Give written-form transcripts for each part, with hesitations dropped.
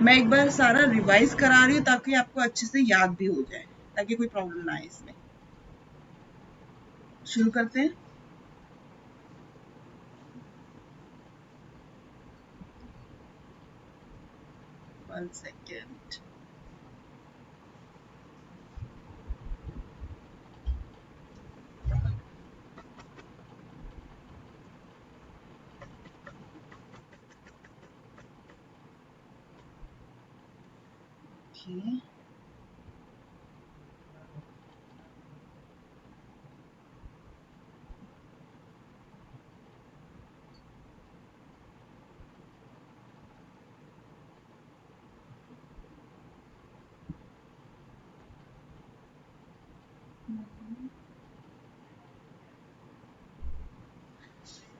मैं एक बार सारा रिवाइज करा रही हूँ ताकि आपको अच्छे से याद भी हो जाए, ताकि कोई प्रॉब्लम ना आए इसमें। शुरू करते हैं। One second. Okay,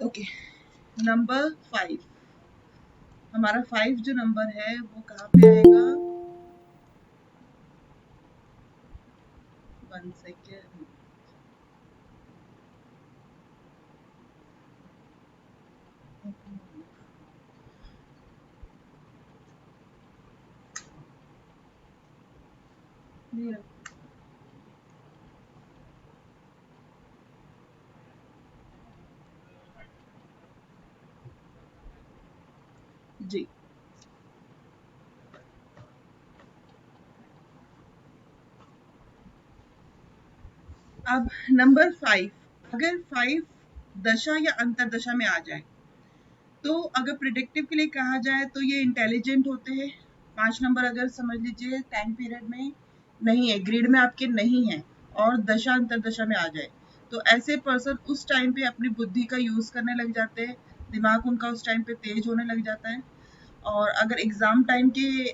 okay. Number 5, हमारा 5 जो नंबर है वो कहाँ पे आएगा? One second. जी, अब नंबर 5, अगर 5 दशा या अंतरदशा में आ जाए, तो अगर प्रिडिक्टिव के लिए कहा जाए तो ये इंटेलिजेंट होते हैं। 5 नंबर अगर समझ लीजिए टाइम पीरियड में नहीं है, ग्रिड में आपके नहीं है, और दशा अंतरदशा में आ जाए, तो ऐसे पर्सन उस टाइम पे अपनी बुद्धि का यूज करने लग जाते हैं, दिमाग उनका उस टाइम पे तेज होने लग जाता है। और अगर एग्जाम टाइम के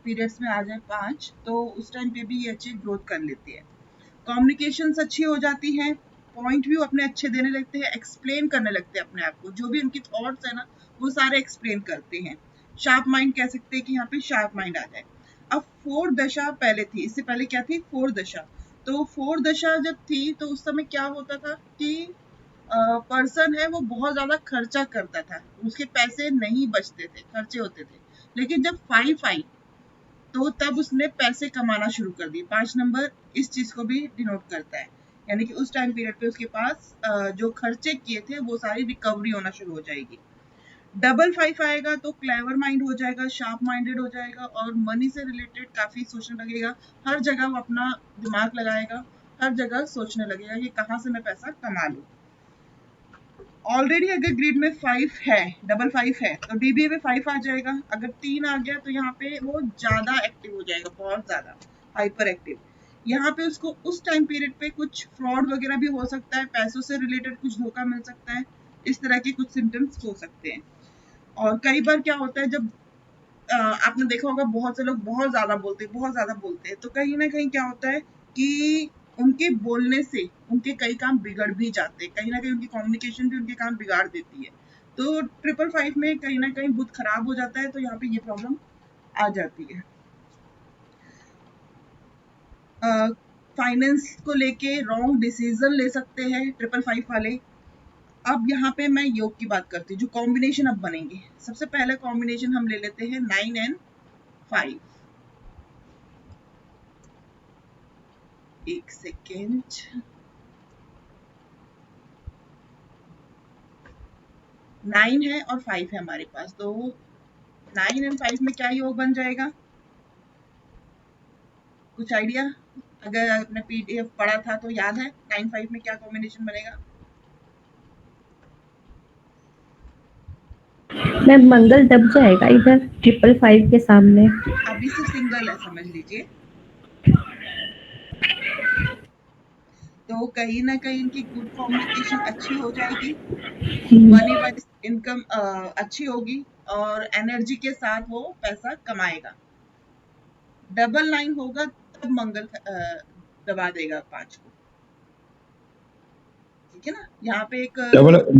पीरियड्स में आ जाए 5, तो उस टाइम पे भी ये अच्छी ग्रोथ कर लेती है। कम्युनिकेशंस अच्छी हो जाती हैं, पॉइंट व्यू अपने अच्छे देने लगते हैं, एक्सप्लेन करने लगते हैं अपने आप को, जो भी उनकी थॉट्स है ना वो सारे एक्सप्लेन करते हैं। शार्प माइंड कह सकते हैं कि यहाँ पे शार्प माइंड आ जाए। अब 4 दशा पहले थी, इससे पहले क्या थी? 4 दशा। तो 4 दशा जब थी तो उस समय क्या होता था कि पर्सन है वो बहुत ज्यादा खर्चा करता था, उसके पैसे नहीं बचते थे, खर्चे होते थे। लेकिन जब 5 आई तो तब उसने पैसे कमाना शुरू कर दिए। 5 नंबर इस चीज को भी डिनोट करता है, यानी कि उस टाइम पीरियड पे उसके पास जो खर्चे किए थे वो सारी रिकवरी होना शुरू हो जाएगी। डबल 5 आएगा तो क्लेवर माइंड हो जाएगा, शार्प माइंडेड हो जाएगा, और मनी से रिलेटेड काफी सोचने लगेगा। हर जगह वो अपना दिमाग लगाएगा, हर जगह सोचने लगेगा कि कहाँ से मैं पैसा कमा लूं। ऑलरेडी अगर ग्रिड में 5 है, डबल 5 है, तो डीबीए में 5 आ जाएगा। अगर 3 आ गया तो यहाँ पे वो ज्यादा एक्टिव हो जाएगा, बहुत ज्यादा हाइपर एक्टिव। यहाँ पे उसको उस टाइम पीरियड पे कुछ फ्रॉड वगैरह भी हो सकता है, पैसों से रिलेटेड कुछ धोखा मिल सकता है, इस तरह के कुछ सिम्टम्स हो सकते हैं। और कई बार क्या होता है, जब आपने देखा होगा बहुत से लोग बहुत ज्यादा बोलते हैं, बहुत ज्यादा बोलते हैं, तो कहीं ना कहीं क्या होता है कि उनके बोलने से उनके कई काम बिगड़ भी जाते हैं, कहीं ना कहीं उनकी कम्युनिकेशन भी उनके काम बिगाड़ देती है। तो 555 में कहीं ना कहीं बुध खराब हो जाता है, तो यहाँ पे ये प्रॉब्लम आ जाती है। फाइनेंस को लेके रॉन्ग डिसीजन ले सकते हैं 555 वाले। अब यहाँ पे मैं योग की बात करती हूँ, जो कॉम्बिनेशन अब बनेंगे। सबसे पहले कॉम्बिनेशन हम ले लेते हैं 9 एंड 5। एक सेकेंड। 9 है और 5 है हमारे पास, तो 9 एंड 5 में क्या योग बन जाएगा? कुछ आइडिया? अगर आपने पीडीएफ पढ़ा था तो याद है 9 5 में क्या कॉम्बिनेशन बनेगा? मैं मंगल दब जाएगा इधर 555 के सामने। अभी से सिंगल है समझ लीजिए, तो कहीं ना कहीं इनकी गुड कम्युनिकेशन अच्छी हो जाएगी, मनी वाइज इनकम अच्छी होगी, और एनर्जी के साथ वो पैसा कमाएगा। डबल 9 होगा तब मंगल दबा देगा 5 को, ठीक है ना? यहाँ पे एक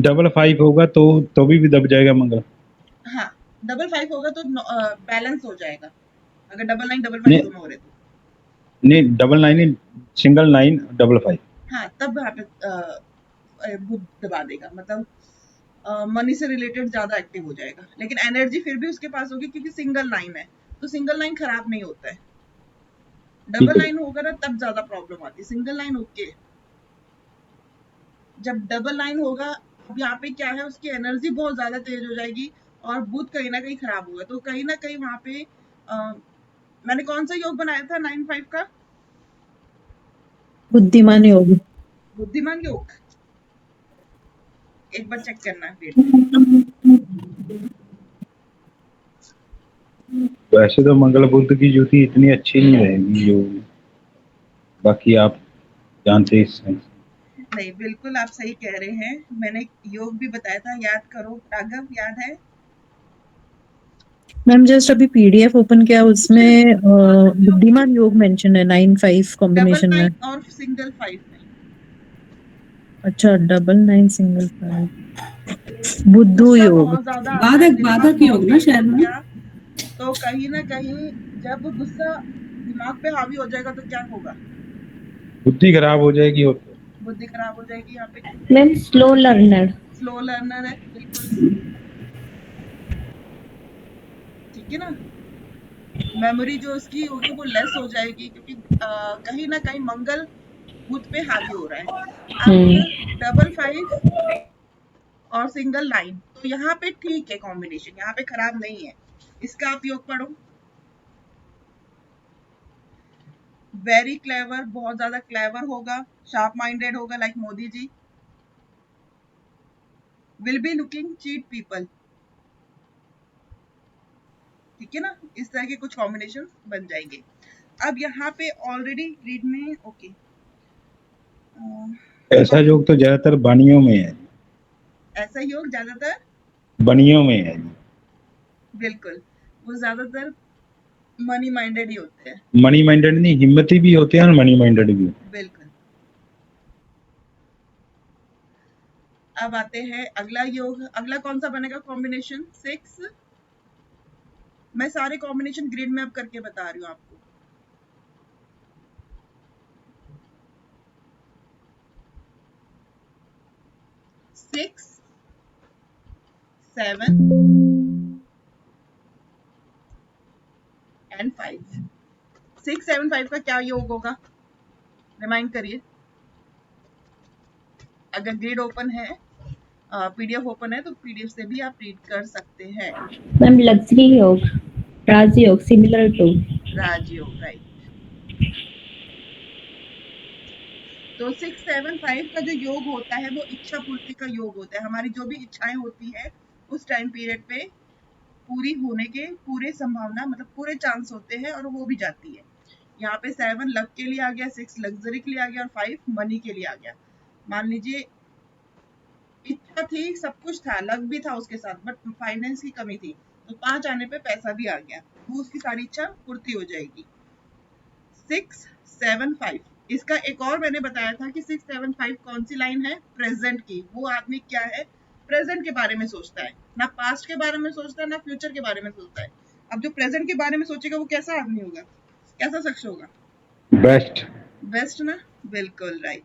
डबल 5 होगा तो भी दब जाएगा मंगल। हाँ, डबल 5 होगा तो बैलेंस हो जाएगा, अगर डबल 9 डबल 5 नहीं दोनों हो रहे तो। नहीं, डबल 9 नहीं, सिंगल 9 डबल 5। हाँ, तब यहाँ पे बुध दबा देगा, मतलब मनी से रिलेटेड ज्यादा एक्टिव हो जाएगा, लेकिन एनर्जी फिर भी उसके पास होगी क्योंकि सिंगल 9 है, तो सिंगल लाइन खराब नहीं होता है। ठीक डबल है। लाइन होगा ना तब ज्यादा प्रॉब्लम आती है। सिंगल लाइन ओके, जब डबल लाइन होगा, अब यहाँ पे क्या है, उसकी एनर्जी बहुत ज्यादा तेज हो जाएगी और बुध कहीं ना कहीं खराब होगा। तो कहीं ना कहीं वहां पे मैंने कौन सा योग बनाया था 9-5 का? बुद्धिमान योग। बुद्धिमान योग। एक बार चेक करना है फिर। वैसे तो मंगल बुध की युति इतनी अच्छी नहीं रहेगी जो, बाकी आप जानते हैं। नहीं, बिल्कुल आप सही कह रहे हैं। मैंने योग भी बताया था, याद करो। राघव याद है? मैम जस्ट अभी पीडीएफ ओपन किया, उसमें बुद्धिमान योग मेंशन है 9-5 डबल कॉम्बिनेशन में। 9 और सिंगल 5 में। अच्छा, 9-9 सिंगल 5 बुद्धू गुस्सा योग। बहुत ज्यादा आता है, बाधक दिमाग बाधक बहुत योग ना तेज शायद हो में। गया। तो कहीं ना कहीं जब गुस्सा दिमाग पे हावी हो जाएगा तो क्या होगा? बुद्धि खराब हो जाएगी और बुद्धि खराब हो जाएगी। यहाँ पे ma'am slow learner. Slow learner है, बिल्कुल ठीक है ना। मेमोरी जो उसकी होगी वो लेस हो जाएगी, क्योंकि कहीं ना कहीं मंगल बुध पे हावी हो रहा है। अब डबल 5 और सिंगल 9, तो यहाँ पे ठीक है, कॉम्बिनेशन यहाँ पे खराब नहीं है। इसका आप योग पढ़ो। वेरी क्लेवर, बहुत ज्यादा क्लेवर होगा, शार्प माइंडेड होगा, like Modi ji. Will be looking cheat people, ठीक है ना। इस तरह के कुछ कॉम्बिनेशन बन जाएंगे। अब यहाँ पे ऑलरेडी रीड में ओके, ऐसा योग तो ज्यादातर बनियों में है। ऐसा योग ज्यादातर बनियों में है। बिल्कुल, वो ज्यादातर मनी माइंडेड ही होते हैं। मनी माइंडेड नहीं, हिम्मती भी होते हैं और मनी माइंडेड भी। बिल्कुल। अब आते हैं अगला योग। अगला कौन सा बनेगा कॉम्बिनेशन? 6। मैं सारे कॉम्बिनेशन ग्रिड में अब करके बता रही हूँ आपको। 6, 7 एंड 5। 6, 7, 5 का क्या योग होगा? रिमाइंड करिए। अगर ग्रिड ओपन है, पीडीएफ ओपन है, तो पीडीएफ से भी आप रीड कर सकते हैं। मैम लग्जरी योग, राजयोग, सिमिलर टू राजयोग, राइट। तो 6, 7, 5 का जो योग होता है वो इच्छा पूर्ति का योग होता है। हमारी जो भी इच्छाएं होती है उस टाइम पीरियड पे पूरी होने के पूरे संभावना, मतलब पूरे चांस होते हैं और हो भी जाती है। यहाँ पे 7 लक के लिए आ गया, 6 लग्जरी के लिए आ गया और 5 मनी के लिए आ गया। मान लीजिए इच्छा थी, सब कुछ था, लक भी था उसके साथ, बट फाइनेंस की कमी थी, तो 5 आने पे पैसा भी आ गया, वो उसकी सारी इच्छा पूर्ति हो जाएगी। 6, 7, 5। इसका एक और मैंने बताया था कि 6, 7, 5 कौन सी लाइन है? प्रेजेंट की। वो आदमी क्या है? प्रेजेंट के बारे में सोचता है, ना पास्ट के बारे में सोचता है, ना फ्यूचर के बारे में सोचता है। अब जो प्रेजेंट के बारे में सोचेगा वो कैसा आदमी होगा, कैसा शख्स होगा? बेस्ट। बेस्ट ना, बिल्कुल राइट।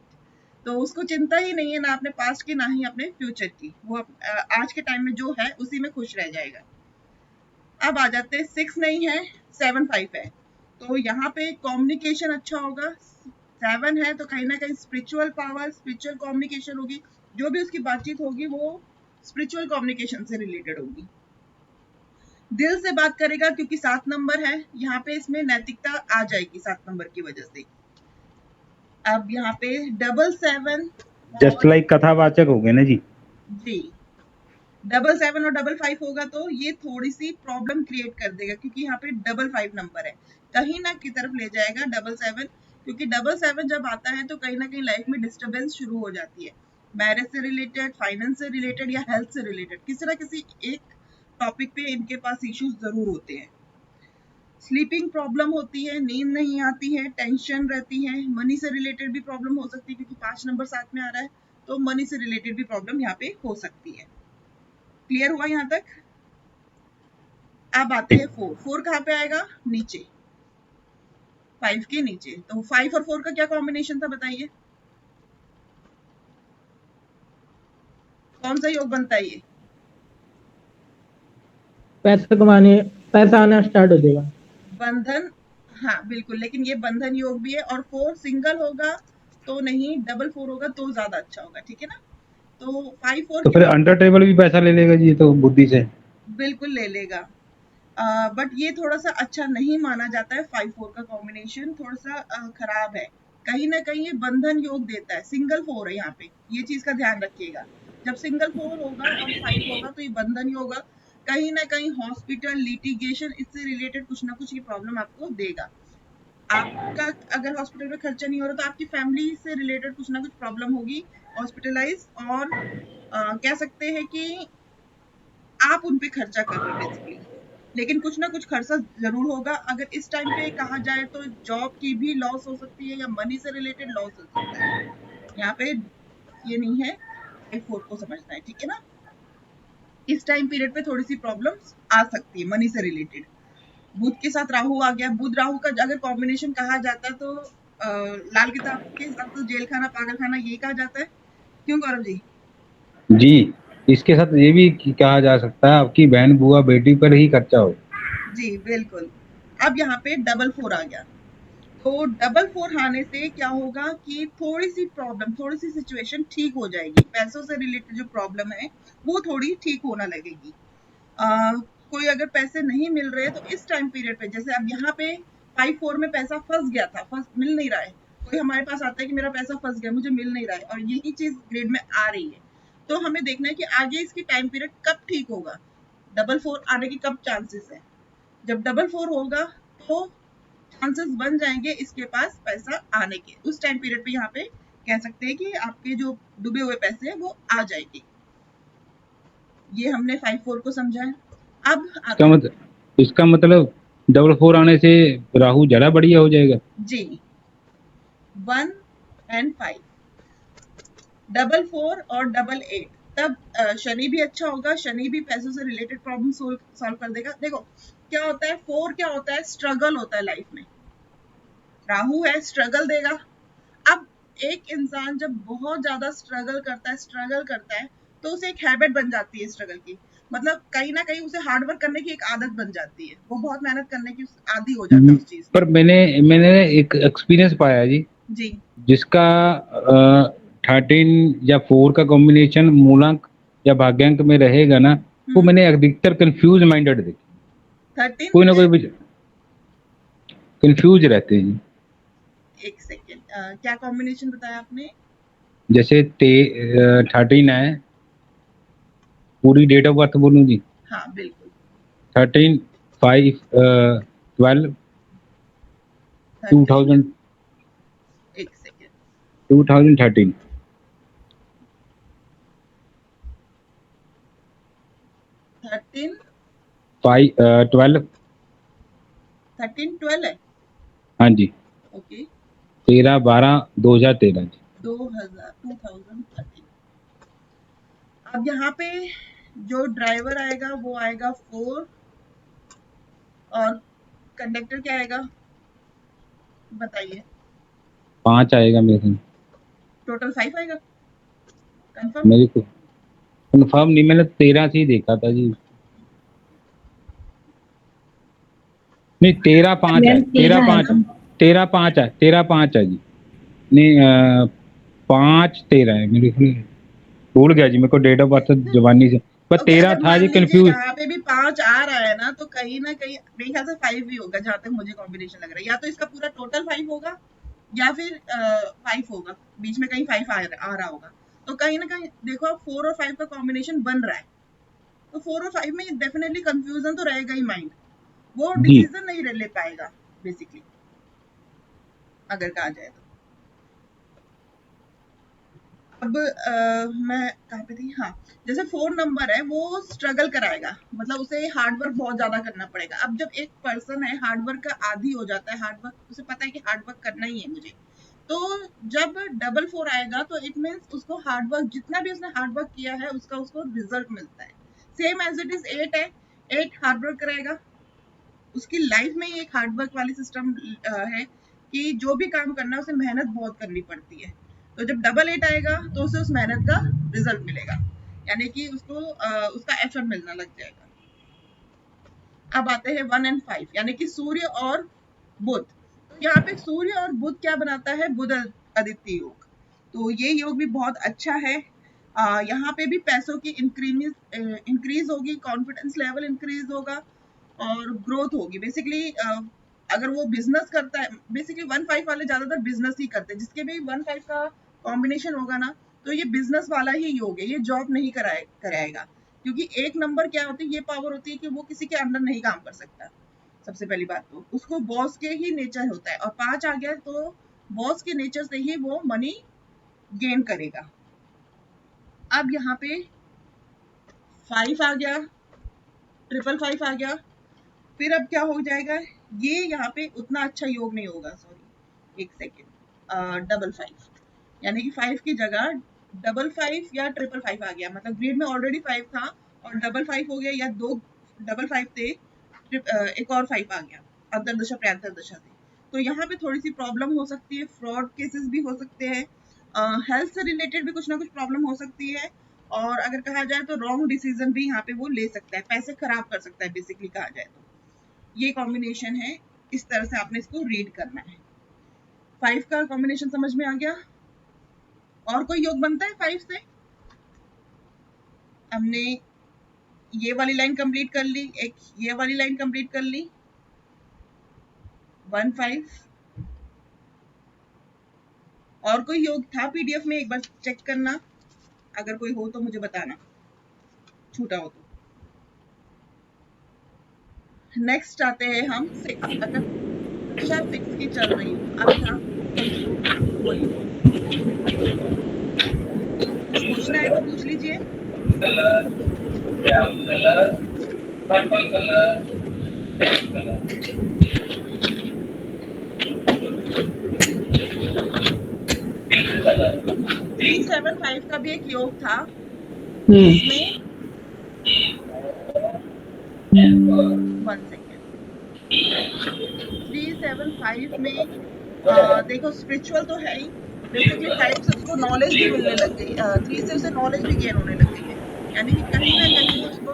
तो उसको चिंता ही नहीं है ना अपने पास्ट की, ना ही अपने फ्यूचर की। वो आज के टाइम में जो है उसी में खुश रह जाएगा। अब आ जाते हैं, 6 नहीं है, 7, 5 है, तो यहाँ पे कम्युनिकेशन अच्छा होगा। 7 है तो कहीं ना कहीं स्पिरिचुअल पावर, स्पिरिचुअल कम्युनिकेशन होगी। जो भी उसकी बातचीत होगी वो स्पिरिचुअल कम्युनिकेशन से रिलेटेड होगी। दिल से बात करेगा, क्योंकि 7 नंबर है, यहाँ पे इसमें नैतिकता आ जाएगी 7 नंबर की वजह से। अब यहाँ पे 7 जस्ट लाइक कथावाचक हो गए ना जी। जी, 7 और 5 होगा तो ये थोड़ी सी प्रॉब्लम क्रिएट कर देगा, क्योंकि यहाँ पे 5 नंबर है, कहीं ना की तरफ ले जाएगा 7, क्योंकि 7 जब आता है तो कहीं ना कहीं लाइफ में डिस्टरबेंस शुरू हो जाती है। मैरिज से रिलेटेड, फाइनेंस से रिलेटेड या हेल्थ से रिलेटेड, किसी ना किसी एक टॉपिक पे इनके पास इश्यूज जरूर होते हैं। स्लीपिंग प्रॉब्लम होती है, नींद नहीं आती है, टेंशन रहती है। मनी से रिलेटेड भी प्रॉब्लम हो सकती है, क्योंकि 5 नंबर साथ में आ रहा है, तो मनी से रिलेटेड भी प्रॉब्लम यहाँ पे हो सकती है। क्लियर हुआ यहाँ तक? अब आते हैं 4। 4 कहाँ पे आएगा? नीचे, 5 के नीचे। तो 5 और 4 का क्या कॉम्बिनेशन था बताइए, कौन सा योग बनता है ये? पैसा कमाने, पैसा आना स्टार्ट हो जाएगा। बंधन, हाँ बिल्कुल, लेकिन ये बंधन योग भी है, और 4 सिंगल होगा तो नहीं, डबल 4 होगा तो ज्यादा अच्छा होगा, ठीक है ना। तो 5 4 तो फिर अंडर टेबल भी पैसा ले लेगा जी, ये तो बुद्धि से। बिल्कुल ले लेगा, बट ये थोड़ा सा अच्छा नहीं माना जाता है। 5 4 का कॉम्बिनेशन थोड़ा सा खराब है, कहीं ना कहीं ये बंधन योग देता है। सिंगल 4 है यहाँ पे, ये चीज का ध्यान रखिएगा। जब सिंगल 4 होगा और 5 होगा तो ये बंधन योग होगा, कहीं ना कहीं हॉस्पिटल लिटिगेशन इससे रिलेटेड कुछ ना कुछ ये प्रॉब्लम आपको देगा। आपका अगर हॉस्पिटल में खर्चा नहीं हो रहा तो आपकी फैमिली से रिलेटेड कुछ ना कुछ प्रॉब्लम होगी, हॉस्पिटलाइज, और कह सकते हैं कि आप उन पे खर्चा कर रहे हो बेसिकली, लेकिन कुछ ना कुछ खर्चा जरूर होगा। अगर इस टाइम पे कहा जाए तो जॉब की भी लॉस हो सकती है या मनी से रिलेटेड लॉस हो सकता है। यहाँ पे ये नहीं है, 5 4 को समझना है, ठीक है ना। इस टाइम पीरियड पे थोड़ी सी प्रॉब्लम्स आ सकती है मनी से रिलेटेड। बुध के साथ राहु आ गया, बुध राहु का अगर कॉम्बिनेशन कहा जाता है तो लाल किताब के हिसाब से जेल खाना पागल खाना ये कहा जाता है। क्यों गौरव जी? जी, इसके साथ ये भी कहा जा सकता है आपकी बहन बुआ बेटी पर ही खर्चा हो। जी बिल्कुल। अब यहाँ पे डबल 4 आ गया, तो डबल 4 आने से क्या होगा कि थोड़ी सी प्रॉब्लम, थोड़ी सी सिचुएशन ठीक हो जाएगी। पैसों से रिलेटेड जो प्रॉब्लम है वो थोड़ी ठीक होना लगेगी। कोई अगर पैसे नहीं मिल रहे तो इस टाइम पीरियड पे, जैसे अब यहाँ पे 5 4 में पैसा फंस गया था, फंस मिल नहीं रहा है, कोई हमारे पास आता है कि मेरा पैसा फंस गया, मुझे मिल नहीं रहा है, और यही चीज ग्रेड में आ रही है, तो हमें देखना है कि आगे इसकी टाइम पीरियड कब ठीक होगा, डबल 4 आने की कब चांसेस है। जब डबल 4 होगा तो चांसेस बन जाएंगे इसके पास पैसा आने के। उस टाइम पीरियड पे यहाँ पे कह सकते हैं कि आपके जो डूबे हुए पैसे हैं वो आ जाएंगे। ये हमने 5 4 को समझा है। अब इसका मतलब डबल 4 आने से राहु ज्यादा बढ़िया हो जाएगा जी, 1 एंड 5, डबल 4 और डबल 8, तब शनि भी अच्छा होगा, शनि भी पैसों से रिलेटेड प्रॉब्लम सॉल्व कर देगा। देखो क्या होता है, 4 क्या होता है, स्ट्रगल होता है लाइफ में, राहु है स्ट्रगल देगा। अब एक इंसान जब बहुत ज्यादा स्ट्रगल करता है तो उसे एक हैबिट बन जाती है स्ट्रगल की, मतलब कहीं ना कहीं उसे हार्ड वर्क करने की एक आदत बन जाती है, वो बहुत मेहनत करने की आदी हो जाता है उस चीज पर मैंने एक एक्सपीरियंस पाया जी, जी जिसका 13 या 4 का कॉम्बिनेशन मूलांक या भाग्यांक में रहेगा ना, वो मैंने अधिकतर कंफ्यूज माइंडेड देखे, 13 कोई ना कोई कंफ्यूज रहते हैं जी। एक सेकेंड, क्या कॉम्बिनेशन बताया आपने? जैसे 13 है, पूरी डेट ऑफ बर्थ बोलूं जी? हाँ बिल्कुल। 13 5 12 13, 2000 एक सेकेंड, 2013 13 12 13 12 है, हाँ जी, ओके, 13 12 2013 जी। 2013। अब यहाँ पे जो ड्राइवर आएगा वो आएगा 4, और कंडक्टर क्या आएगा बताइए? 5 आएगा मेरे को, टोटल 5 आएगा, कंफर्म? मेरे को कंफर्म नहीं, मैंने 13 से ही देखा था जी। नहीं, 13 5 है, 13 5, 13 5 है, 13 5 है जी। नहीं 5 13 है मेरे को, भूल गया जी, मेरे को डेट ऑफ बर्थ जवानी से, पर ओके, 13 अगर था मान जी, लीजिए कंफ्यूज। यहाँ पे भी 5 आ रहा है ना, तो कहीं ना कहीं मेरे ख्याल से 5 भी होगा, जहां तक मुझे कॉम्बिनेशन लग रहा है। या तो इसका पूरा टोटल 5 होगा या फिर 5 होगा, बीच में कहीं 5 आ रहा होगा। तो कहीं ना कहीं देखो, अब 4 और 5 का कॉम्बिनेशन बन रहा है, तो 4 और 5 में डेफिनेटली कंफ्यूजन तो रहेगा ही माइंड, वो जी, डिसीजन नहीं ले पाएगा बेसिकली, अगर कहा जाए तो। अब मैं कहाँ पे थी, हाँ, जैसे 4 नंबर है वो स्ट्रगल कराएगा, मतलब उसे हार्ड वर्क बहुत ज्यादा करना पड़ेगा। अब जब एक पर्सन है हार्ड वर्क का आदी हो जाता है, हार्ड वर्क उसे पता है कि हार्ड वर्क करना ही है मुझे, तो जब डबल 4 आएगा तो इट मीन्स उसको हार्ड वर्क, जितना भी उसने हार्ड वर्क किया है उसका उसको रिजल्ट मिलता है। सेम एज इट इज 8 है, 8 हार्ड वर्क करेगा, उसकी लाइफ में ही एक हार्ड वर्क वाली सिस्टम है कि जो भी काम करना है उसे मेहनत बहुत करनी पड़ती है। तो जब डबल 8 आएगा तो उसे उस मेहनत का रिजल्ट मिलेगा, यानी कि उसको उसका एफर्ट मिलना लग जाएगा। अब आते हैं 1 and 5 यानी कि सूर्य और बुध। तो यहाँ पे सूर्य और बुध क्या बनाता है, बुध आदित्य योग। तो ये योग भी बहुत अच्छा है। यहाँ पे भी पैसों की इंक्रीज होगी, कॉन्फिडेंस लेवल इंक्रीज होगा और ग्रोथ होगी। बेसिकली अगर वो बिजनेस करता है, बेसिकली 1-5 वाले ज्यादातर बिजनेस ही करते हैं, जिसके भी 1-5 का कॉम्बिनेशन होगा ना, तो ये बिजनेस वाला ही योग है, ये जॉब नहीं कराएगा। क्योंकि एक नंबर क्या होती है, ये पावर होती है कि वो किसी के अंडर नहीं काम कर सकता। सबसे पहली बात तो उसको बॉस के ही नेचर होता है, और 5 आ गया तो बॉस के नेचर से ही वो मनी गेन करेगा। अब यहाँ पे 5 आ गया, 555 आ गया, फिर अब क्या हो जाएगा, ये यहाँ पे उतना अच्छा योग नहीं होगा। सॉरी एक सेकेंड, 55 यानी कि 5 की जगह 55 या 555 आ गया। मतलब ग्रिड में ऑलरेडी 5 था और 55 हो गया, या 2 55 थे, एक और 5 आ गया अंतरदशा प्रयांतरदशा से। तो यहाँ पे थोड़ी सी प्रॉब्लम हो सकती है, फ्रॉड केसेस भी हो सकते हैं, हेल्थ से रिलेटेड भी कुछ ना कुछ प्रॉब्लम हो सकती है, और अगर कहा जाए तो रॉन्ग डिसीजन भी यहाँ पे वो ले सकता है, पैसे खराब कर सकता है बेसिकली कहा जाए तो। ये कॉम्बिनेशन है, इस तरह से आपने इसको रीड करना है। 5 का कॉम्बिनेशन समझ में आ गया। और कोई योग बनता है 5 से? हमने ये वाली लाइन कंप्लीट कर ली, एक ये वाली लाइन कंप्लीट कर ली, 1-5। और कोई योग था पीडीएफ में? एक बार चेक करना, अगर कोई हो तो मुझे बताना, छूटा हो तो। नेक्स्ट आते हैं हम 6। अगर कक्षा 6 की चल रही हो, अब यहाँ कुछ पूछना है तो पूछ लीजिए। थ्री 7-5 का भी एक योग था, इसमें 1 सेकेंड, 3-7-5 में देखो स्पिरिचुअल तो है ही, बेसिकली 5 से उसको नॉलेज भी मिलने लग गई, 3 से उसे नॉलेज भी गेन होने लग गई है, यानी कि कहीं ना कहीं उसको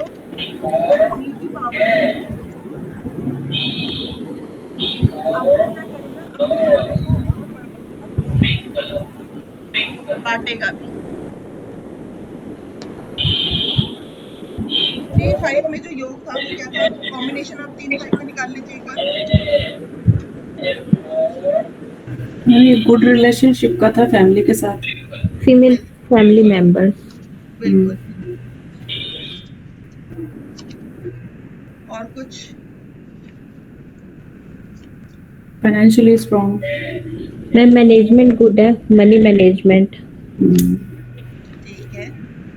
की पावर बांटेगा भी। 3-5 में जो योग था वो क्या था, कॉम्बिनेशन ऑफ 3-5 का निकाल लीजिए एक बार। ये गुड रिलेशनशिप का था फैमिली के साथ, फीमेल फैमिली मेंबर्स। बिल्कुल। और कुछ? Financially strong. Ma'am management good है, मनी मैनेजमेंट, ठीक है।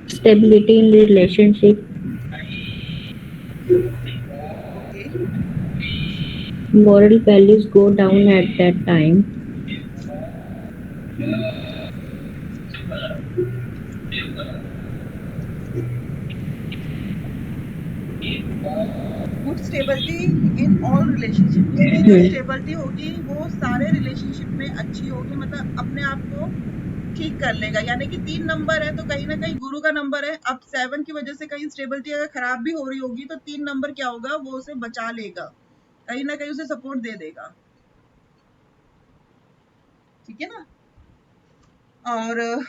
Stability in relationship, okay. moral values go down at that time. Good stability in all relationship, इसकी जो स्टेबिलिटी होगी वो सारे रिलेशनशिप में अच्छी होगी, मतलब अपने आप को ठीक कर लेगा। यानी कि 3 नंबर है तो कहीं ना कहीं गुरु का नंबर है, अब 7 की वजह से कहीं स्टेबिलिटी अगर खराब भी हो रही होगी तो 3 नंबर क्या होगा, वो उसे बचा लेगा, कहीं ना कहीं उसे सपोर्ट दे देगा, ठीक है ना। और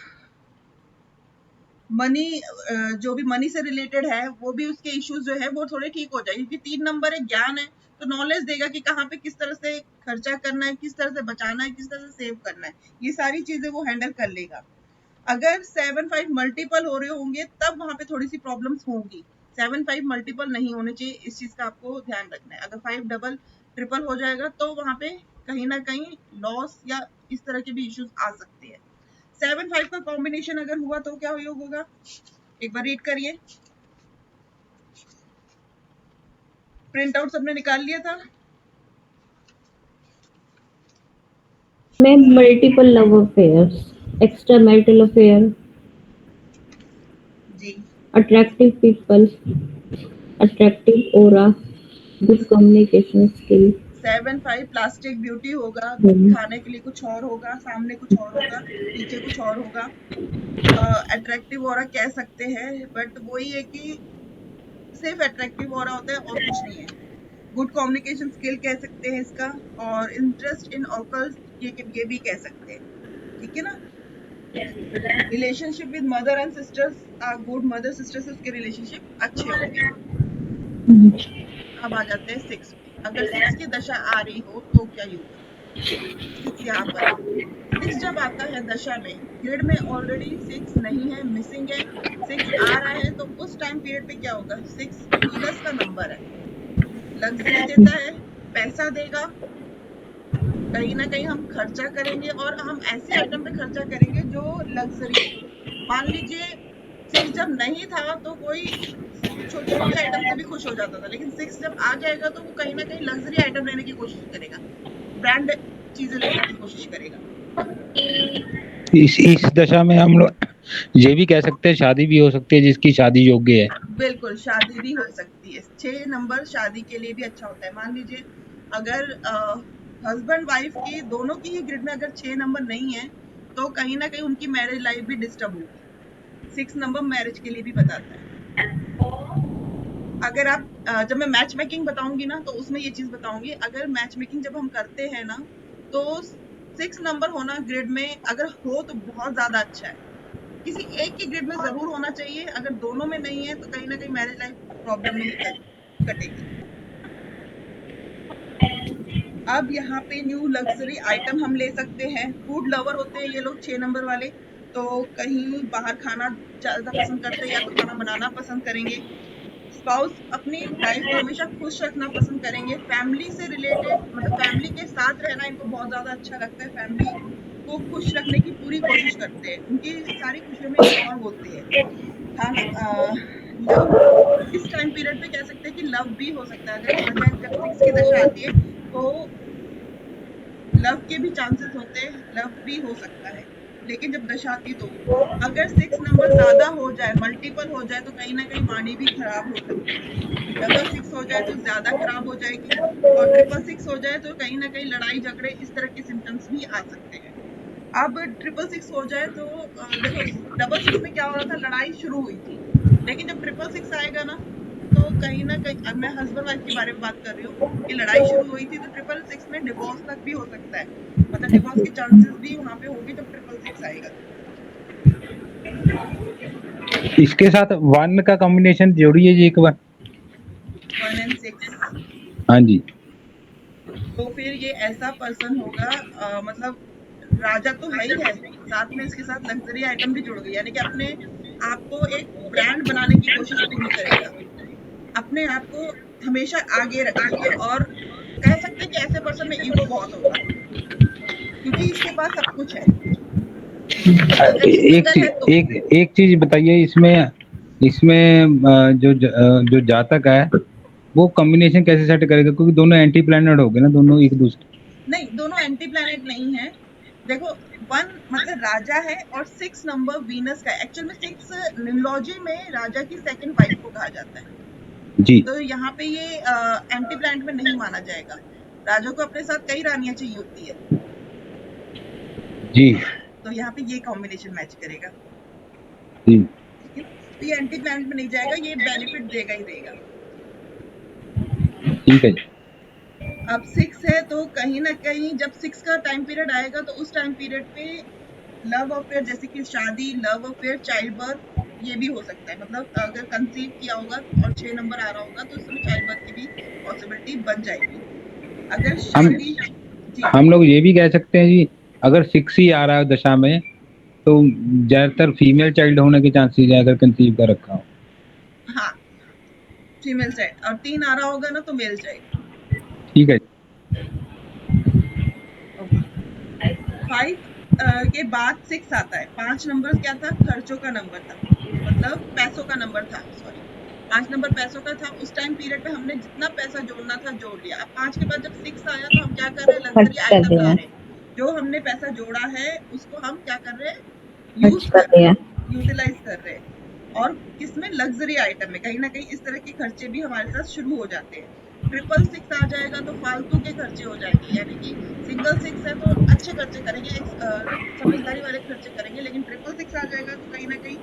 मनी, जो भी मनी से रिलेटेड है वो भी उसके इश्यूज जो है वो थोड़े ठीक हो जाए, क्योंकि 3 नंबर है, ज्ञान है, तो नॉलेज देगा कि कहाँ पे किस तरह से खर्चा करना है, किस तरह से बचाना है, किस तरह से सेव करना है, ये सारी चीजें वो हैंडल कर लेगा। अगर 7-5 मल्टीपल हो रहे होंगे तब वहां पे थोड़ी सी प्रॉब्लम्स होंगी। 7-5 मल्टीपल नहीं होने चाहिए, इस चीज का आपको ध्यान रखना है। अगर 5 डबल ट्रिपल हो जाएगा तो वहां पे कहीं ना कहीं लॉस या इस तरह के भी इश्यूज आ सकते हैं। 7-5 का कॉम्बिनेशन अगर हुआ तो क्या योग होगा, एक बार रीड करिए। प्रिंट आउट सबने निकाल लिया था? मैं multiple love affairs, extra marital affair, जी। Attractive people, attractive aura, good communication skill. 7-5 plastic beauty होगा, खाने के लिए कुछ और होगा, सामने कुछ और होगा, पीछे कुछ और होगा। अट्रैक्टिव ऑरा कह सकते हैं, बट वही है कि सिर्फ अट्रैक्टिव ऑरा होता है और कुछ नहीं है। गुड कम्युनिकेशन स्किल कह सकते हैं इसका, और इंटरेस्ट इन ऑकल्ट ये भी कह सकते हैं, ठीक है ना। Relationship with mother and sisters are good, mother sister से उसके रिलेशनशिप अच्छे होंगे। अब आ जाते हैं 6 पे। अगर 6 की दशा आ रही हो तो क्या होगा। 6 यहाँ पर, 6 जब आता है दशा में, ग्रिड में ऑलरेडी 6 नहीं है, मिसिंग है, 6 आ रहा है, तो उस टाइम पीरियड पे क्या होगा। 6 वीनस का नंबर है, लग्जरी देता है, पैसा देगा, कहीं ना कहीं हम खर्चा करेंगे, और हम ऐसे आइटम पे खर्चा करेंगे जो लग्जरी हो। मान लीजिए 6 जब नहीं था तो कोई छोटी मोटी आइटम से भी खुश हो जाता था, लेकिन 6 जब आ जाएगा तो वो कहीं ना कहीं लग्जरी आइटम लेने की कोशिश करेगा, ब्रांड चीजें लेने की कोशिश करेगा। इस दशा में हम लोग ये भी कह सकते हैं शादी भी हो सकती है जिसकी शादी योग्य है। बिल्कुल, शादी भी हो सकती है। 6 नंबर शादी के लिए भी अच्छा होता है। मान लीजिए अगर हस्बैंड वाइफ की दोनों की ही ग्रिड में अगर 6 नंबर नहीं है तो कहीं ना कहीं उनकी मैरिज लाइफ भी डिस्टर्ब होगी। 6 नंबर मैरिज के लिए भी बताता है। अगर आप जब मैं मैच मेकिंग बताऊंगी ना तो उसमें ये चीज बताऊंगी। अगर मैच मेकिंग जब हम करते हैं ना तो 6 नंबर होना ग्रिड में अगर हो तो बहुत ज्यादा अच्छा है। किसी एक की ग्रिड में जरूर होना चाहिए, अगर दोनों में नहीं है तो कहीं ना कहीं मैरिज लाइफ प्रॉब्लम में ही कटेगी। अब यहाँ पे न्यू लग्जरी आइटम हम ले सकते हैं। फूड लवर होते हैं ये लोग 6 नंबर वाले, तो कहीं बाहर खाना ज्यादा पसंद करते हैं या तो खाना बनाना पसंद करेंगे। स्पाउस अपनी वाइफ को हमेशा खुश रखना पसंद करेंगे। फैमिली से रिलेटेड, मतलब फैमिली के साथ रहना इनको बहुत ज्यादा अच्छा लगता है। फैमिली को खुश रखने की पूरी कोशिश करते हैं, उनकी सारी खुशियों में इन्वॉल्व होते हैं। लव इस टाइम पीरियड पे कह सकते हैं कि लव भी हो सकता है। अगर जब 6 की दशा आती है तो लव के भी चांसेस होते हैं, लव भी हो सकता है। लेकिन जब दशा आती तो अगर 6 नंबर ज्यादा हो जाए, मल्टीपल हो जाए, तो कहीं ना कहीं वाणी भी खराब हो सकती है। डबल 6 हो जाए तो ज्यादा खराब हो जाएगी, और ट्रिपल 6 हो जाए तो कहीं ना कहीं लड़ाई झगड़े इस तरह के सिम्टम्स भी आ सकते हैं। अब ट्रिपल 6 हो जाए तो देखो डबल 6 में क्या हो रहा था, लड़ाई शुरू हुई थी, लेकिन जब ट्रिपल 6 आएगा ना तो कहीं ना कहीं, अब मैं हस्बैंड वाइफ के बारे में बात कर रही हूँ कि लड़ाई शुरू हुई थी, तो ट्रिपल 6 में डिवोर्स तक भी हो सकता है। मतलब डिवोर्स के चांसेस भी वहां पे होंगे जब ट्रिपल 6 आएगा। इसके साथ 1 का कॉम्बिनेशन जोड़िए जी एक बार। 1 and 6, हाँ जी। तो फिर ये ऐसा पर्सन होगा, मतलब राजा तो है ही है, साथ में इसके साथ लग्जरी आइटम भी जुड़ गई, यानी कि अपने आप को एक ब्रांड बनाने की कोशिश पूरी करेगा, अपने आप को हमेशा आगे रखेगा, और कह सकते हैं कि ऐसे पर्सन में ईगो बहुत होगा क्योंकि इसके पास सब कुछ है। एक चीज बताइए, इसमें जो जातक है वो कॉम्बिनेशन कैसे सेट करेगा, क्योंकि दोनों एंटी प्लैनेट हो गए ना, दोनों एक दूसरे। नहीं, दोनों एंटी प्लैनेट नहीं है। देखो 1 मतलब राजा है और 6 नंबर वीनस का। एक्चुअल में 6 न्यूमरोलॉजी में राजा की सेकंड वाइफ को कहा जाता है जी। तो यहाँ पे ये एंटी प्लैनेट में नहीं माना जाएगा। राजा को अपने साथ कई रानियां चाहिए होती है जी, तो यहाँ पे ये कॉम्बिनेशन मैच करेगा जी। ठीक है, तो ये एंटी प्लैनेट में नहीं जाएगा, ये बेनिफिट देगा ही देगा। ठीक है। अब 6 है तो कहीं ना कहीं जब 6 का टाइम पीरियड आएगा तो उस टाइम पीरियड पे लव अफेयर, जैसे कि शादी, लव अफेयर, चाइल्ड बर्थ, ये भी हो सकता है। मतलब अगर कंसीव किया होगा और 6 नंबर आ रहा होगा तो उसमें चाइल्ड बर्थ की भी पॉसिबिलिटी बन जाएगी। अगर शादी हम लोग ये भी कह सकते हैं जी, अगर 6 ही आ रहा है दशा में तो ज्यादातर फीमेल चाइल्ड होने के चांसेस है अगर कंसीव कर रखा हो। हाँ, फीमेल चाइल्ड, और 3 आ रहा होगा ना तो मेल चाइल्ड। ठीक है। 5 के बाद 6 आता है। 5 नंबर क्या था, खर्चों का नंबर था, मतलब पैसों का नंबर था, सॉरी 5 नंबर पैसों का था। उस टाइम पीरियड पे हमने जितना पैसा जोड़ना था जोड़ लिया। अब 5 के बाद जब 6 आया तो हम क्या कर रहे हैं, लग्जरी आइटम ला रहे हैं। जो हमने पैसा जोड़ा है उसको हम क्या कर रहे हैं, यूज कर रहे हैं, यूटिलाइज कर रहे हैं, और किसमें, लग्जरी आइटम में। कहीं ना कहीं इस तरह के खर्चे भी हमारे साथ शुरू हो जाते हैं। ट्रिपल 6 आ जाएगा तो फालतू के खर्चे हो जाएंगे, यानी कि सिंगल 6 है तो अच्छे खर्चे करेंगे, समझदारी वाले खर्चे करेंगे, लेकिन ट्रिपल 6 आ जाएगा तो कहीं ना कहीं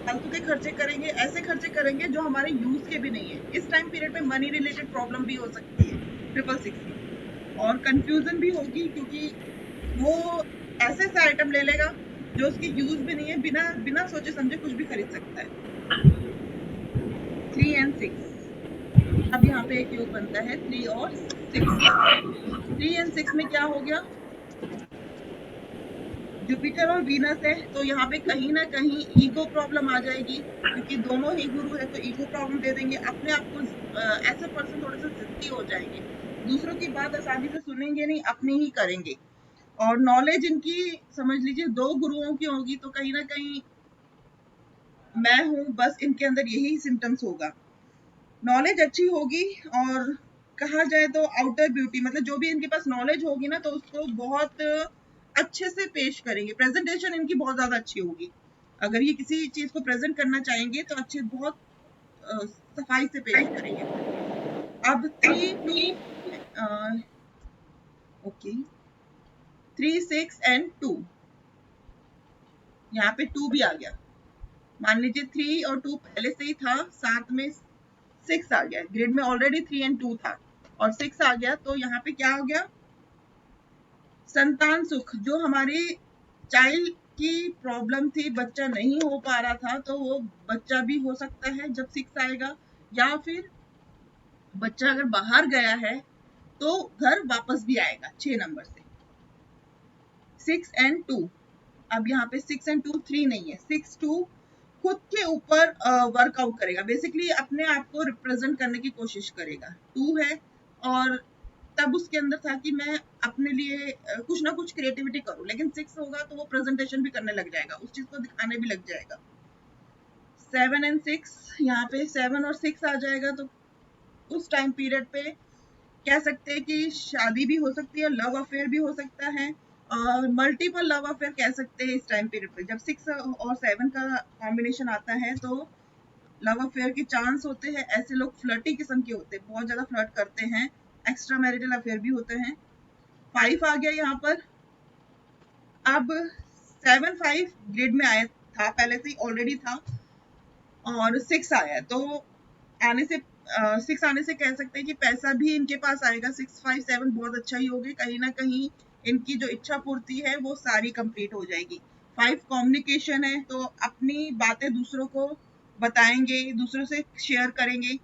फालतू के खर्चे करेंगे, ऐसे खर्चे करेंगे जो हमारे यूज के भी नहीं है। इस टाइम पीरियड में मनी रिलेटेड प्रॉब्लम भी हो सकती है 666 में, और कंफ्यूजन भी होगी क्योंकि वो ऐसे ऐसे आइटम ले लेगा जो उसके यूज भी नहीं है, बिना बिना सोचे समझे कुछ भी खरीद सकता है। 3 and 6, अब यहाँ पे एक योग बनता है 3 और 6 का। 3 and 6 में क्या हो गया, जुपिटर और वीनस है, तो यहाँ पे कहीं ना कहीं ईगो प्रॉब्लम आ जाएगी, क्योंकि दोनों ही गुरु है तो ईगो प्रॉब्लम दे देंगे। अपने आप को ऐसे पर्सन थोड़े से जिद्दी हो जाएंगे, दूसरों की बात आसानी से सुनेंगे नहीं, अपनी ही करेंगे। और नॉलेज इनकी समझ लीजिए 2 गुरुओं की होगी, तो कहीं ना कहीं मैं हूँ बस, इनके अंदर यही सिम्टम्स होगा। नॉलेज अच्छी होगी, और कहा जाए तो आउटर ब्यूटी, मतलब जो भी इनके पास नॉलेज होगी ना, तो उसको बहुत अच्छे से पेश करेंगे। प्रेजेंटेशन इनकी बहुत ज्यादा अच्छी होगी। अगर ये किसी चीज को प्रेजेंट करना चाहेंगे तो अच्छे, बहुत सफाई से पेश करेंगे। अब 3 2 ओके 3 6 and 2, यहाँ पे 2 भी आ गया। मान लीजिए 3 और 2 पहले से ही था, साथ में 6 आ गया। ग्रिड में ऑलरेडी 3 and 2 था और 6 आ गया, तो यहाँ पे क्या हो गया, संतान सुख। जो हमारी चाइल्ड की प्रॉब्लम थी, बच्चा नहीं हो पा रहा था, तो वो बच्चा भी हो सकता है जब 6 आएगा, या फिर बच्चा अगर बाहर गया है तो घर वापस भी आएगा 6 नंबर से। 6 and 2, अब यहाँ पे 6 and 2 3 नहीं है, 6 2 खुद के ऊपर वर्कआउट करेगा, बेसिकली अपने आप को रिप्रेजेंट करने की कोशिश करेगा। 2 है, और तब उसके अंदर था कि मैं अपने लिए कुछ ना कुछ क्रिएटिविटी करूं, लेकिन 6 होगा तो वो प्रेजेंटेशन भी करने लग जाएगा, उस चीज को दिखाने भी लग जाएगा। 7 and 6, यहाँ पे 7 और 6 आ जाएगा, तो उस टाइम पीरियड पे कह सकते हैं कि शादी भी हो सकती है, लव अफेयर भी हो सकता है, और मल्टीपल लव अफेयर कह सकते हैं इस टाइम पीरियड पे। जब 6 और 7 का कॉम्बिनेशन आता है तो लव अफेयर के चांस होते हैं। ऐसे लोग फ्लर्टी किस्म के होते हैं, बहुत ज्यादा फ्लर्ट करते हैं, एक्स्ट्रा मैरिटल अफेयर भी होते हैं। 5 आ गया यहाँ पर। अब 7 5 ग्रिड में आया था, पहले से ही ऑलरेडी था, और 6 आया, तो आने से 6 आने से कह सकते हैं कि पैसा भी इनके पास आएगा। 6 5 7 बहुत अच्छा ही होगी, कहीं ना कहीं इनकी जो इच्छा पूर्ति है वो सारी कंप्लीट हो जाएगी। 5 कम्युनिकेशन है, तो अपनी बातें दूसरों को बताएंगे, दूसरों से शेयर करेंगे,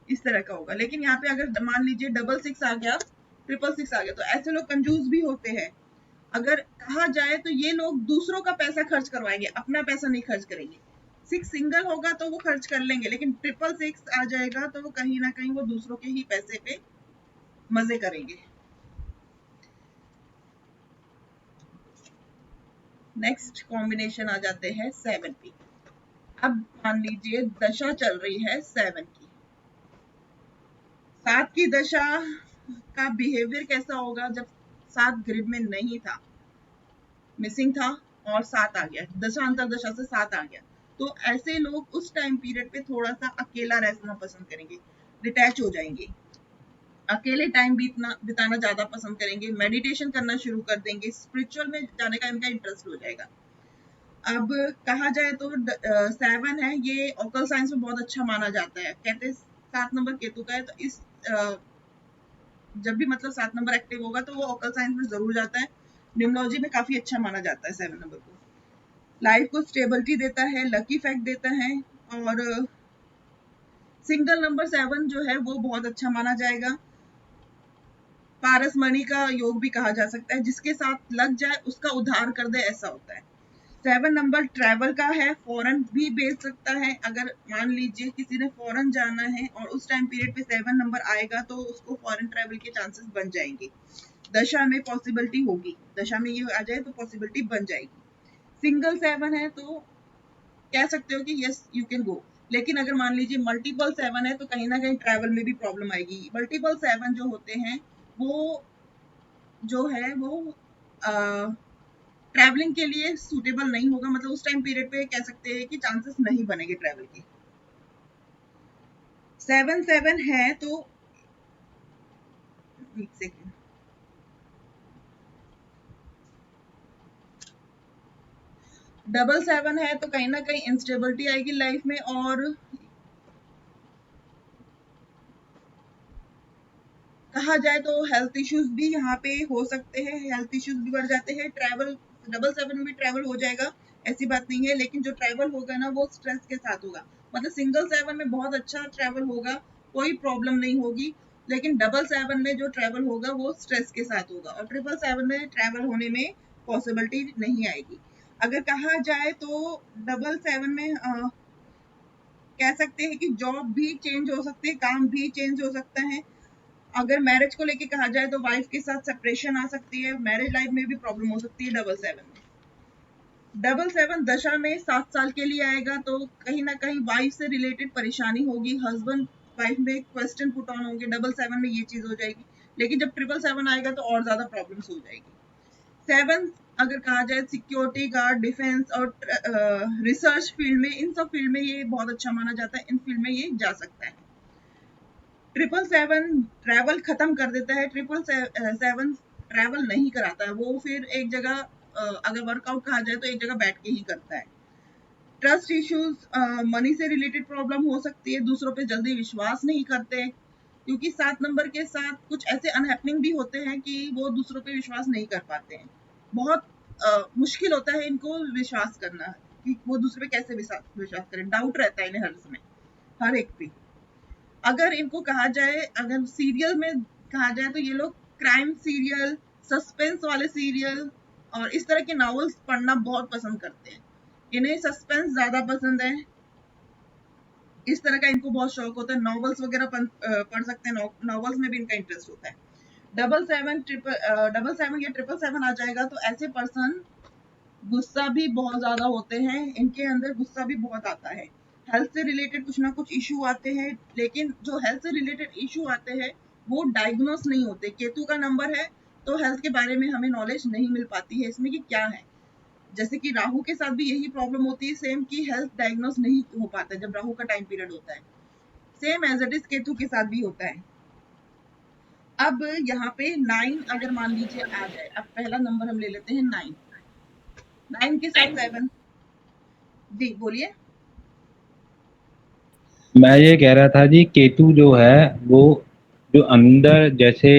इस तरह का होगा। लेकिन यहाँ पे अगर मान लीजिए 666 आ गया, 666 आ गया, तो ऐसे लोग कंजूस भी होते हैं। अगर कहा जाए तो ये लोग दूसरों का पैसा खर्च करवाएंगे, अपना पैसा नहीं खर्च करेंगे। 6 सिंगल होगा तो वो खर्च कर लेंगे, लेकिन 666 आ जाएगा तो वो कहीं ना कहीं वो दूसरों के ही पैसे पे मजे करेंगे। नेक्स्ट कॉम्बिनेशन आ जाते हैं 7 पे। अब मान लीजिए दशा चल रही है 7 की। 7 की दशा का बिहेवियर कैसा होगा जब 7 ग्रिड में नहीं था, मिसिंग था, और 7 आ गया, दशा अंतर दशा से 7 आ गया, तो ऐसे लोग उस टाइम पीरियड पे थोड़ा सा अकेला रहना पसंद करेंगे, डिटैच हो जाएंगे, अकेले टाइम बिताना ज्यादा पसंद करेंगे, मेडिटेशन करना शुरू कर देंगे, स्पिरिचुअल में जाने का इनका इंटरेस्ट हो जाएगा। अब कहा जाए तो 7 है, ये ऑकल साइंस में बहुत अच्छा माना जाता है। कहते हैं 7 नंबर केतु का है, तो इस जब भी मतलब 7 नंबर एक्टिव होगा तो वो ऑकल साइंस में जरूर जाता है। न्यूमरोलॉजी में काफी अच्छा माना जाता है 7 नंबर को। लाइफ को स्टेबिलिटी देता है, लकी फैक्ट देता है, और सिंगल नंबर 7 जो है वो बहुत अच्छा माना जाएगा। पारस मणि का योग भी कहा जा सकता है, जिसके साथ लग जाए उसका उद्धार कर दे, ऐसा होता है। 7 नंबर ट्रैवल का है, फॉरेन भी भेज सकता है। अगर मान लीजिए किसी ने फॉरेन जाना है और उस टाइम पीरियड पे 7 नंबर आएगा तो उसको फॉरेन ट्रैवल के चांसेस बन जाएंगे। दशा में पॉसिबिलिटी होगी, दशा में ये आ जाए तो पॉसिबिलिटी बन जाएगी। सिंगल 7 है तो कह सकते हो कि यस यू कैन गो, लेकिन अगर मान लीजिए मल्टीपल 7 है तो कहीं ना कहीं ट्रैवल में भी प्रॉब्लम आएगी। मल्टीपल 7 जो होते हैं वो जो है वो ट्रैवलिंग के लिए सूटेबल नहीं होगा, मतलब उस टाइम पीरियड पे कह सकते हैं कि चांसेस नहीं बनेंगे ट्रैवल के। 7 7 है तो एक सेकेंड, डबल सेवन है तो कहीं ना कहीं इंस्टेबिलिटी आएगी लाइफ में, और कहा जाए तो हेल्थ इश्यूज भी यहाँ पे हो सकते हैं, हेल्थ इश्यूज भी बढ़ जाते हैं। ट्रैवल डबल सेवन में भी ट्रैवल हो जाएगा, ऐसी बात नहीं है, लेकिन जो ट्रैवल होगा ना वो स्ट्रेस के साथ होगा। मतलब सिंगल सेवन में बहुत अच्छा ट्रैवल होगा, कोई प्रॉब्लम नहीं होगी, लेकिन डबल सेवन में जो ट्रैवल होगा वो स्ट्रेस के साथ होगा, और ट्रिपल सेवन में ट्रैवल होने में पॉसिबिलिटी नहीं आएगी। अगर कहा जाए तो डबल सेवन में कह सकते हैं कि जॉब भी चेंज हो सकती है, काम भी चेंज हो सकता है। अगर मैरिज को लेके कहा जाए तो वाइफ के साथ सेपरेशन आ सकती है, मैरिज लाइफ में भी प्रॉब्लम हो सकती है डबल सेवन में। डबल सेवन दशा में 7 साल के लिए आएगा तो कहीं ना कहीं वाइफ से रिलेटेड परेशानी होगी, हस्बैंड वाइफ में क्वेश्चन पुट ऑन होंगे, डबल सेवन में ये चीज हो जाएगी। लेकिन जब ट्रिपल सेवन आएगा तो और ज्यादा प्रॉब्लम्स हो जाएगी। सेवन अगर कहा जाए सिक्योरिटी गार्ड, डिफेंस और रिसर्च फील्ड में, इन सब फील्ड में ये बहुत अच्छा माना जाता है, इन फील्ड में ये जा सकता है। ट्रिपल सेवन ट्रैवल खत्म कर देता है, ट्रिपल सेवन ट्रैवल नहीं कराता है, वो फिर एक जगह अगर वर्कआउट कहा जाए तो एक जगह बैठ के ही करता है। ट्रस्ट इश्यूज, मनी से रिलेटेड प्रॉब्लम हो सकती है, दूसरों पे जल्दी विश्वास नहीं करते, क्योंकि 7 नंबर के साथ कुछ ऐसे अनहैपनिंग भी होते हैं कि वो दूसरों पे विश्वास नहीं कर पाते हैं। बहुत मुश्किल होता है इनको विश्वास करना कि वो दूसरे पे कैसे विश्वास करें, डाउट रहता है इन्हें हर समय, हर एक पे। अगर इनको कहा जाए, अगर सीरियल में कहा जाए तो ये लोग क्राइम सीरियल, सस्पेंस वाले सीरियल और इस तरह के नॉवेल्स पढ़ना बहुत पसंद करते हैं। इन्हें सस्पेंस ज्यादा पसंद है, इस तरह का इनको बहुत शौक होता है, नॉवेल्स वगैरह पढ़ सकते हैं, नॉवेल्स में भी इनका इंटरेस्ट होता है। डबल सेवन या ट्रिपल सेवन आ जाएगा तो ऐसे पर्सन गुस्सा भी बहुत ज्यादा होते हैं, इनके अंदर गुस्सा भी बहुत आता है। हेल्थ से रिलेटेड कुछ ना कुछ इशू आते हैं, लेकिन जो हेल्थ से रिलेटेड इशू आते हैं वो डायग्नोस नहीं होते। केतु का नंबर है तो हेल्थ के बारे में हमें नॉलेज नहीं मिल पाती है इसमें कि क्या है। जैसे कि राहु के साथ भी यही प्रॉब्लम होती है सेम, कि हेल्थ डायग्नोस नहीं हो पाता जब राहु का टाइम पीरियड होता है। Same as it is Ketu के साथ भी होता है। अब यहाँ पे 9 अगर मान लीजिए आ जाए, अब पहला नंबर हम ले लेते हैं 9। 9 के साथ 7, जी बोलिए। मैं ये कह रहा था जी, केतु जो है वो जो अंदर जैसे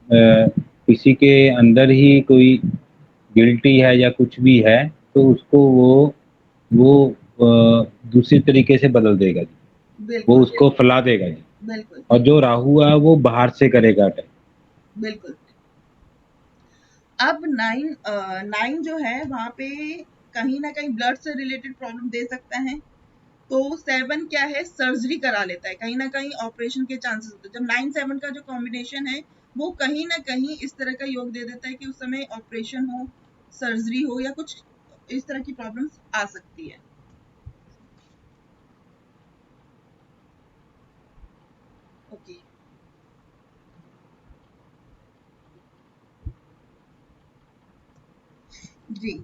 किसी के अंदर ही कोई गिल्टी है या कुछ भी है तो उसको वो दूसरी तरीके से बदल देगा जी, वो बिल्कुल उसको फैला देगा जी। बिल्कुल और जो राहु है वो बाहर से करेगा अटैक। बिल्कुल। अब 9 जो है वहां पे कहीं ना कहीं ब्लड से रिलेटेड प्रॉब्लम दे सकता है। तो 7 क्या है, सर्जरी करा लेता है, कहीं ना कहीं ऑपरेशन के चांसेस होते हैं। जब 9-7 का जो कॉम्बिनेशन है वो कहीं ना कहीं इस तरह का योग दे देता है कि उस समय ऑपरेशन हो, सर्जरी हो, या कुछ इस तरह की प्रॉब्लम्स आ सकती है। ओके जी।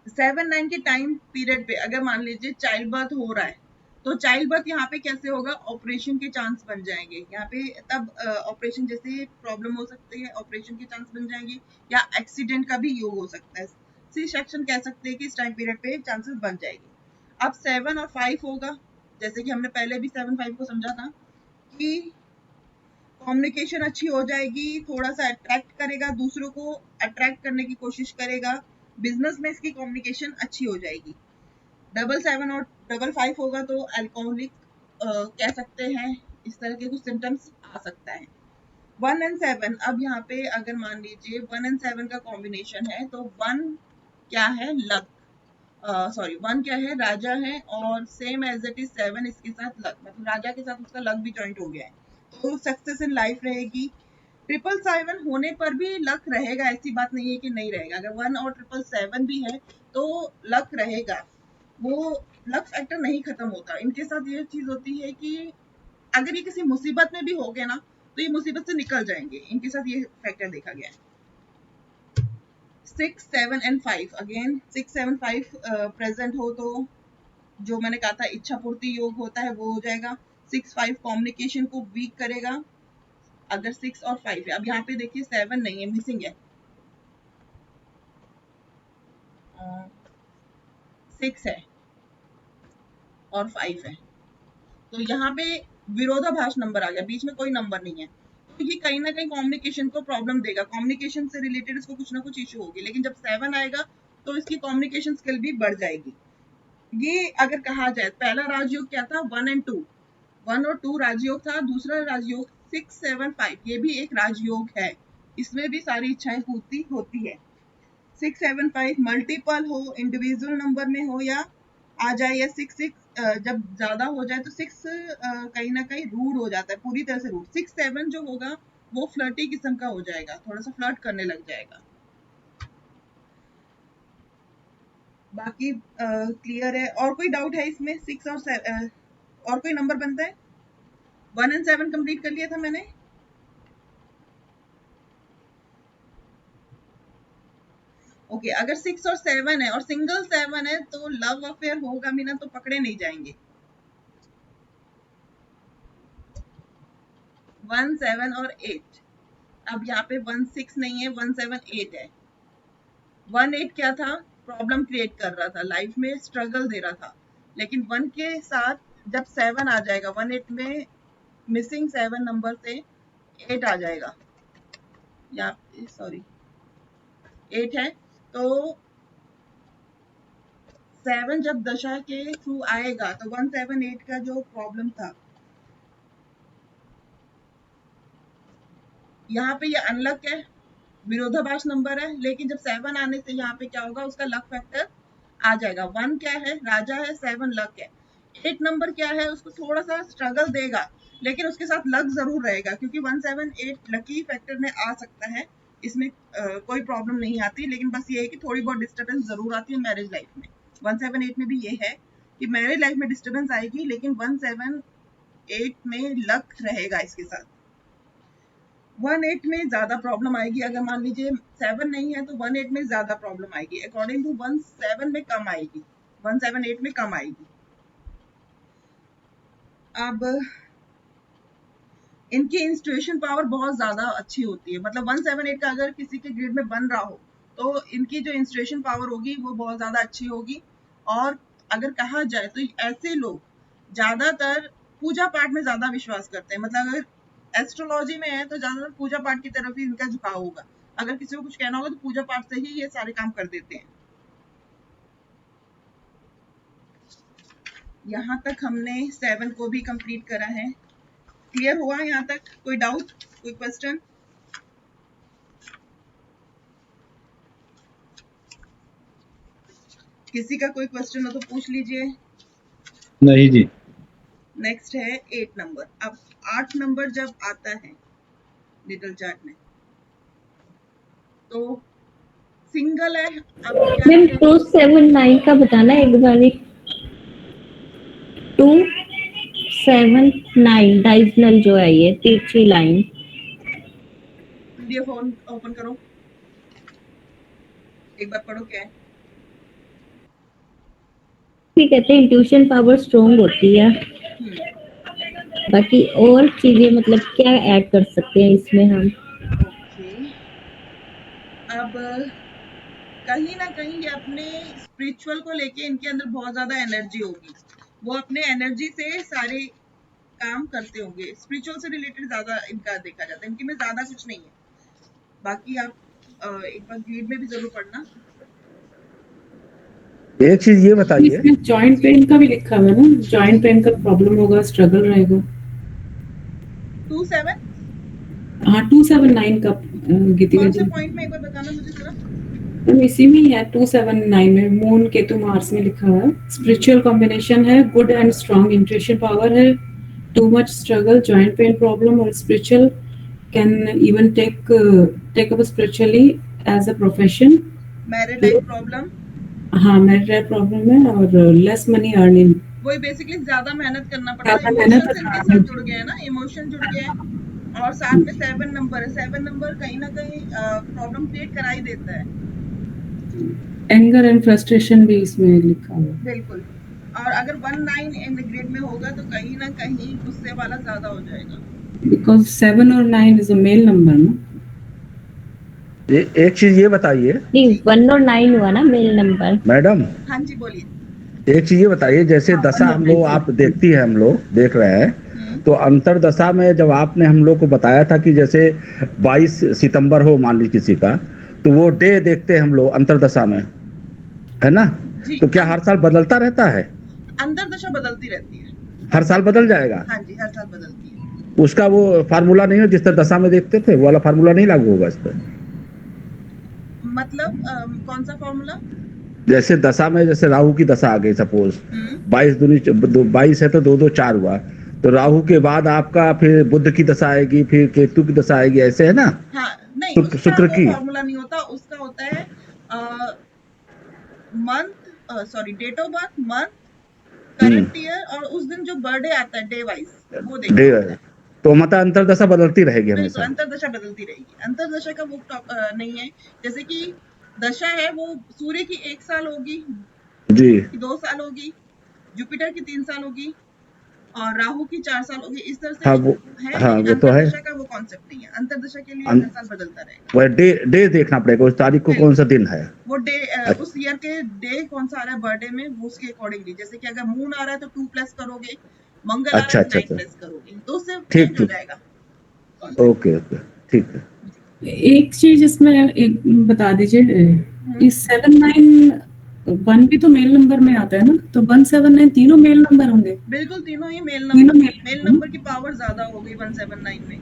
7-9 के टाइम पीरियड पे अगर मान लीजिए चाइल्ड बर्थ हो रहा है तो चाइल्ड बर्थ यहाँ पे कैसे होगा, ऑपरेशन के चांस बन जाएंगे यहाँ पे। तब ऑपरेशन जैसे प्रॉब्लम हो सकती है, ऑपरेशन के चांस बन जाएंगे, या एक्सीडेंट का भी योग हो सकता है। सी सेक्शन कह सकते हैं कि इस टाइम पीरियड पे चांसेस बन जाएंगे। अब 7 और 5 होगा, जैसे कि हमने पहले भी 7-5 को समझा था कि कम्युनिकेशन अच्छी हो जाएगी, थोड़ा सा अट्रैक्ट करेगा, दूसरों को अट्रैक्ट करने की कोशिश करेगा, बिजनेस में इसकी कम्युनिकेशन अच्छी हो जाएगी। 7-7 और 5-5 होगा तो अल्कोहलिक कह सकते हैं, इस तरह के कुछ सिम्टम्स आ सकता है। 1 एंड 7, अब यहाँ पे अगर मान लीजिए 1 एंड 7 का कॉम्बिनेशन है तो 1 क्या है, लक, सॉरी 1 क्या है, राजा है, और सेम एज इट इज 7 इसके साथ लक, मतलब राजा के साथ उसका लक भी जॉइंट हो गया है, तो सक्सेस इन लाइफ रहेगी। 777 होने पर भी लक रहेगा, ऐसी बात नहीं है कि नहीं रहेगा। अगर 1 और 777 भी है तो लक रहेगा, वो लक फैक्टर नहीं खत्म होता। इनके साथ ये चीज होती है कि अगर ये किसी मुसीबत में भी हो गए ना तो ये मुसीबत से निकल जाएंगे, इनके साथ ये फैक्टर देखा गया है। 6, 7 एंड 5, अगेन 6, 7, 5 प्रेजेंट हो तो जो मैंने कहा था इच्छा पूर्ति योग होता है वो हो जाएगा। 6-5 कम्युनिकेशन को वीक करेगा अगर 6 और 5 है। अब यहाँ पे देखिए 7 नहीं है, मिसिंग है, 6 है और 5 है, तो यहाँ पे विरोधाभास नंबर आ गया, बीच में कोई नंबर नहीं है, तो ये कहीं ना कहीं कम्युनिकेशन को प्रॉब्लम देगा, कम्युनिकेशन से रिलेटेड इसको कुछ ना कुछ इशू होगी। लेकिन जब 7 आएगा तो इसकी कम्युनिकेशन स्किल भी बढ़ जाएगी। ये अगर कहा जाए, पहला राजयोग क्या था, 1 और 2, 1 और 2 राजयोग था। दूसरा राजयोग 6, 7, 5, ये भी एक राजयोग है, इसमें भी सारी इच्छाएं पूर्ति होती है। 6, 7, 5 मल्टीपल हो, इंडिविजुअल नंबर में हो या आ जाए, या 6, 6 जब ज्यादा हो जाए तो 6 कहीं ना कहीं रूड हो जाता है, पूरी तरह से रूड। 6, 7 जो होगा वो फ्लर्टी किस्म का हो जाएगा, थोड़ा सा फ्लर्ट करने लग जाएगा। बाकी क्लियर है? और कोई डाउट है इसमें? 6 और 7 और कोई नंबर बनता है? 1 और 7 कंप्लीट कर लिया था मैंने। ओके, अगर 6 और 7 है और सिंगल 7 है तो लव अफेयर होगा मीना, तो पकड़े नहीं जाएंगे। 1, 7 और 8। अब यहाँ पे 1, 6 नहीं है, 1, 7, 8 है। 1, 8 क्या था, प्रॉब्लम क्रिएट कर रहा था, लाइफ में स्ट्रगल दे रहा था। लेकिन 1 के साथ जब 7 आ जाएगा, 1, 8 में मिसिंग 7 नंबर से 8 आ जाएगा, या सॉरी 8 है, तो 7 जब दशा के थ्रू आएगा तो 1, 7, 8 का जो प्रॉब्लम था, यहाँ पे ये अनलक है, विरोधाभास नंबर है, लेकिन जब 7 आने से यहाँ पे क्या होगा, उसका लक फैक्टर आ जाएगा। 1 क्या है, राजा है, 7 लक है। 8 नंबर क्या है, उसको थोड़ा सा स्ट्रगल देगा, लेकिन उसके साथ लक जरूर रहेगा, क्योंकि 1, 7, 8 लकी फैक्टर में आ सकता है, इसमें कोई प्रॉब्लम नहीं आती। लेकिन बस ये है कि थोड़ी बहुत डिस्टर्बेंस जरूर आती है मैरिज लाइफ में। 1, 7, 8 में भी ये है कि मैरिज लाइफ में डिस्टर्बेंस आएगी, लेकिन 1, 7, 8 में लक रहेगा इसके साथ। 1, 8 में ज्यादा प्रॉब्लम आएगी, अगर मान लीजिए 7 नहीं है तो 1, 8 में ज्यादा प्रॉब्लम आएगी। अकॉर्डिंग टू 1, 7 में कम आएगी, 1, 7, 8 में कम आएगी। अब इनकी इंस्टिट्यूशन पावर बहुत ज्यादा अच्छी होती है, मतलब 1, 7, 8 का अगर किसी के ग्रिड में बन रहा हो तो इनकी जो इंस्टिट्यूशन पावर होगी वो बहुत ज्यादा अच्छी होगी। और अगर कहा जाए तो ऐसे लोग ज्यादातर पूजा पाठ में ज्यादा विश्वास करते हैं, मतलब अगर एस्ट्रोलॉजी में है तो ज्यादातर पूजा पाठ की तरफ ही इनका झुकाव होगा। अगर किसी को कुछ कहना होगा तो पूजा पाठ से ही ये सारे काम कर देते हैं। यहाँ तक हमने 7 को भी कंप्लीट करा है। क्लियर हुआ यहाँ तक? कोई डाउट, कोई क्वेश्चन? किसी का कोई क्वेश्चन हो तो पूछ लीजिए। नहीं जी। नेक्स्ट है 8 नंबर। अब 8 नंबर जब आता है लिटिल चार्ट में तो सिंगल है। अब क्या मैम है? 279 का बताना एक बार। 279 डायगोनल जो है ये तिरछी लाइन। पीडीएफ ओपन करो, एक बार पढ़ो क्या है। ठीक कहते हैं इंट्यूशन पावर स्ट्रॉन्ग होती है। बाकी और चीजें मतलब क्या ऐड कर सकते हैं इसमें हम? ओके, अब कहीं ना कहीं ये अपने स्पिरिचुअल को लेके इनके अंदर बहुत ज्यादा एनर्जी होगी, वो अपने एनर्जी से सारे काम करते होंगे। स्पिरिचुअल से रिलेटेड ज्यादा इनका देखा जाता है, इनके में ज्यादा कुछ नहीं है। बाकी आप एक बार रीड में भी जरूर पढ़ना। एक चीज ये बताइए, इसमें जॉइंट पेन का भी लिखा हुआ है ना, जॉइंट पेन का प्रॉब्लम होगा, स्ट्रगल रहेगा। 27 हाँ 279 का गीतिका कौन से जी पॉइंट में एक बार बताना मुझे जरा। इसी में ही है 279 में मून केतु मार्स में लिखा हुआ है। स्पिरिचुअल कॉम्बिनेशन है, good and strong intuition power है, too much struggle, joint pain problem और spiritual can even take up spiritually as a profession. Married life problem, हाँ मैरिड लाइफ प्रॉब्लम है और लेस मनी अर्निंग। वही basically ज्यादा मेहनत करना पड़ता है। ज्यादा मेहनत इमोशंस इनके साथ जुड़ गए हैं ना, इमोशन जुड़ गए हैं। और साथ में 7 नंबर है, 7 नंबर कहीं ना कहीं प्रॉब्लम क्रिएट करा ही देता है। एंगर एंड फ्रस्ट्रेशन भी इसमें लिखा हुआ है। बिल्कुल। और अगर 19 इन ग्रेड में होगा तो कहीं ना कहीं गुस्से वाला ज्यादा हो जाएगा, बिकॉज 7 और 9 इज अ मेल नंबर ना। एक चीज ये बताइए नहीं 1 और 9 हुआ ना मेल नंबर। मैडम, हाँ जी बोलिए। एक चीज ये बताइए, जैसे दशा हम लोग आप देखती है, हम लोग देख रहे हैं, तो अंतरदशा में जब आपने हम लोग को बताया था कि जैसे 22 सितंबर हो मान लीजिए किसी का, तो वो डे देखते हैं हम लोग अंतरदशा में, है ना? जी, तो क्या हर साल बदलता रहता है? अंतरदशा बदलती रहती है। हर साल बदल जाएगा? हाँ जी, हर साल बदलती है। उसका वो फार्मूला नहीं हो जिस तरह दशा में देखते थे, वो वाला फार्मूला नहीं लागू होगा इस पर? मतलब कौन सा फॉर्मूला? जैसे दशा में, जैसे राहु की दशा आ गई सपोज, 22 है तो 2 2 4 हुआ, तो राहु के बाद आपका फिर बुध की दशा आएगी, फिर केतु की दशा आएगी, ऐसे है ना? हाँ, नहीं शुक्र उसका शुक्र वो की। फॉर्मूला नहीं होता, उसका होता है month, sorry, date of birth, month, current year और उस दिन जो बर्थडे आता है डे वाइज, वो देखना डे होता है। तो मतलब अंतरदशा बदलती रहेगी बिल्कुल, हमेशा? अंतरदशा बदलती रहेगी। अंतरदशा का वो नहीं है, जैसे कि दशा है वो सूर्य की 1 साल होगी, जी। की 2 साल होगी, जुपिटर की 3 साल होगी और राहु की 4 साल होगी, इस तरह से हाँ है। हाँ, लेकिन वो तो है। अंतरदशा का वो कॉन्सेप्ट नहीं है, अंतरदशा के लिए हर साल बदलता रहेगा। वह डे देखना पड़ेगा, उस तारीख को कौन सा दिन है, वो डे उस ईयर के डे कौन सा आ रहा है बर्थडे में, वो उसके अकॉर्डिंगली, जैसे कि अगर मून आ रहा है तो 2 प्लस करोगे, मंगल आ रहा अच्छा है तो अच्छा 9 अच्छा, प्लस करोगे, तो उससे ठीक चेंज हो ठीक, जाएगा। ओके ओके, ठीक है। एक चीज इसमें एक बता दीजिए, इस 791 भी तो मेल नंबर में आता है ना, तो 179 तीनों मेल नंबर होंगे? बिल्कुल, तीनों ही मेल तीनों नंबर, मेल मेल नंबर की पावर ज्यादा हो गई 179 में।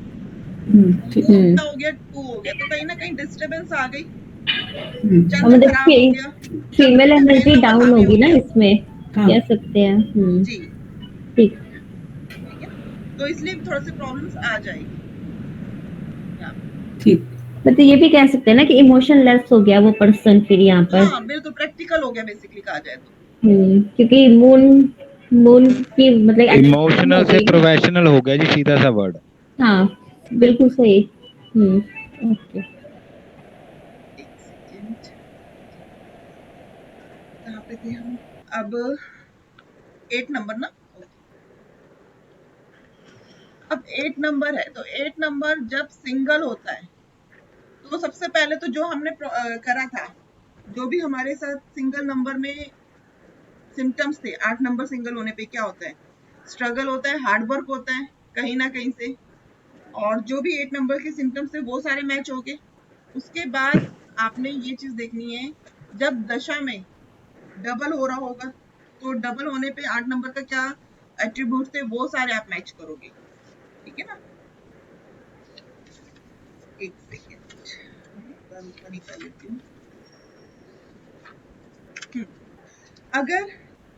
ठीक वो है। उल्टा हो गया, 2 हो गया, तो कहीं ना कहीं डिस्टर्बेंस आ गई, चंद्र मतलब खराब हो गया, फीमेल चंद्र से मेल एनर्जी नंबर डाउन हावी हो होगी ना गया। इसमें, हाँ। कह सकते हैं। जी, ठीक। ठीक है, तो इसलिए थोड़ा सी प्रॉब्लम्स आ जाएगी। ठीक। मतलब ये भी कह सकते हैं ना कि इमोशनलेस हो गया वो पर्सन फिर यहाँ पर। हाँ बिल्कुल, प्रैक्टिकल हो गया बेसिकली कहा जाए तो। क्योंकि मून मून की मतलब energy इमोशनल हो से गई। प्रोफेशनल हो गया जी, सीधा सा वर्ड। हाँ, बिल्कुल सही। ओके। एक सेकेंड, कहाँ पे थे हम? अब 8 नंबर ना, अब 8 नंबर है, तो 8 नंबर जब सिंगल होता है तो सबसे पहले तो जो हमने करा था, जो भी हमारे साथ सिंगल नंबर में सिम्टम्स थे, 8 नंबर सिंगल होने पे क्या होता है, स्ट्रगल होता है, हार्ड वर्क होता है कहीं ना कहीं से, और जो भी 8 नंबर के सिम्टम्स थे वो सारे मैच हो गए। उसके बाद आपने ये चीज देखनी है, जब दशा में डबल हो रहा होगा तो डबल होने पे 8 नंबर का क्या एट्रीब्यूट थे वो सारे आप मैच करोगे, ठीक है ना? एक सेकेंड निकाल लेती हूँ। अगर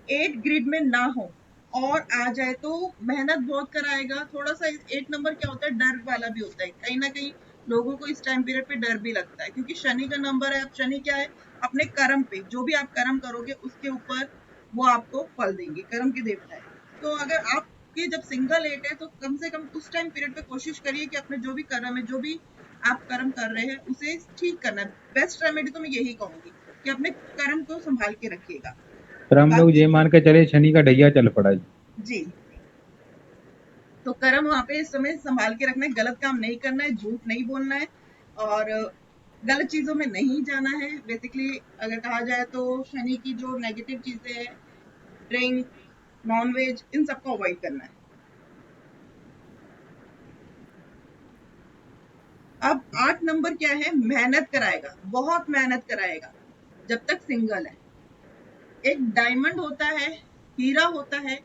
8 ग्रिड में ना हो और आ जाए तो मेहनत बहुत कराएगा थोड़ा सा। 8 नंबर क्या होता है, डर वाला भी होता है कहीं ना कहीं, लोगों को इस टाइम पीरियड पे डर भी लगता है, क्योंकि शनि का नंबर है। अब शनि क्या है, अपने कर्म पे, जो भी आप कर्म करोगे उसके ऊपर वो आपको फल देंगे, कर्म के देवता है। तो अगर आपके जब सिंगल 8 है तो कम से कम उस टाइम पीरियड पे कोशिश करिए कि अपने जो भी कर्म है, जो भी आप कर्म कर रहे हैं उसे ठीक करना है। बेस्ट रेमेडी तो मैं यही कहूंगी कि अपने कर्म को संभाल के रखिएगा। पर हम लोग ये मान के चले शनि का ढैया चल पड़ा जी, तो कर्म वहां पे इस समय संभाल के रखना है, गलत काम नहीं करना है, झूठ नहीं बोलना है और गलत चीजों में नहीं जाना है। बेसिकली अगर कहा जाए तो शनि की जो नेगेटिव चीजें हैं, ड्रिंक, नॉनवेज, इन सबको अवॉइड करना है। अब 8 नंबर क्या है, मेहनत कराएगा, बहुत मेहनत कराएगा जब तक सिंगल है। एक डायमंड होता है, हीरा होता है,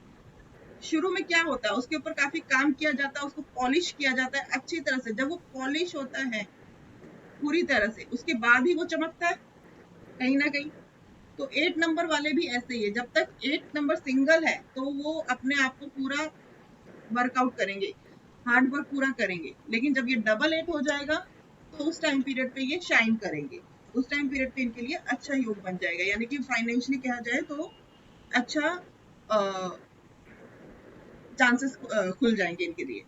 शुरू में क्या होता है, उसके ऊपर काफी काम किया जाता है, उसको पॉलिश किया जाता है अच्छी तरह से। जब वो पॉलिश होता है पूरी तरह से, उसके बाद ही वो चमकता है कहीं ना कहीं। तो 8 नंबर वाले भी ऐसे ही है, जब तक 8 नंबर सिंगल है तो वो अपने आप को पूरा वर्कआउट करेंगे, हार्ड वर्क पूरा करेंगे, लेकिन जब ये डबल 8 हो जाएगा तो उस टाइम पीरियड पे ये शाइन करेंगे, उस टाइम पीरियड पे इनके लिए अच्छा योग बन जाएगा, यानी कि फाइनेंशियली कहा जाए तो अच्छा चांसेस खुल जाएंगे इनके लिए।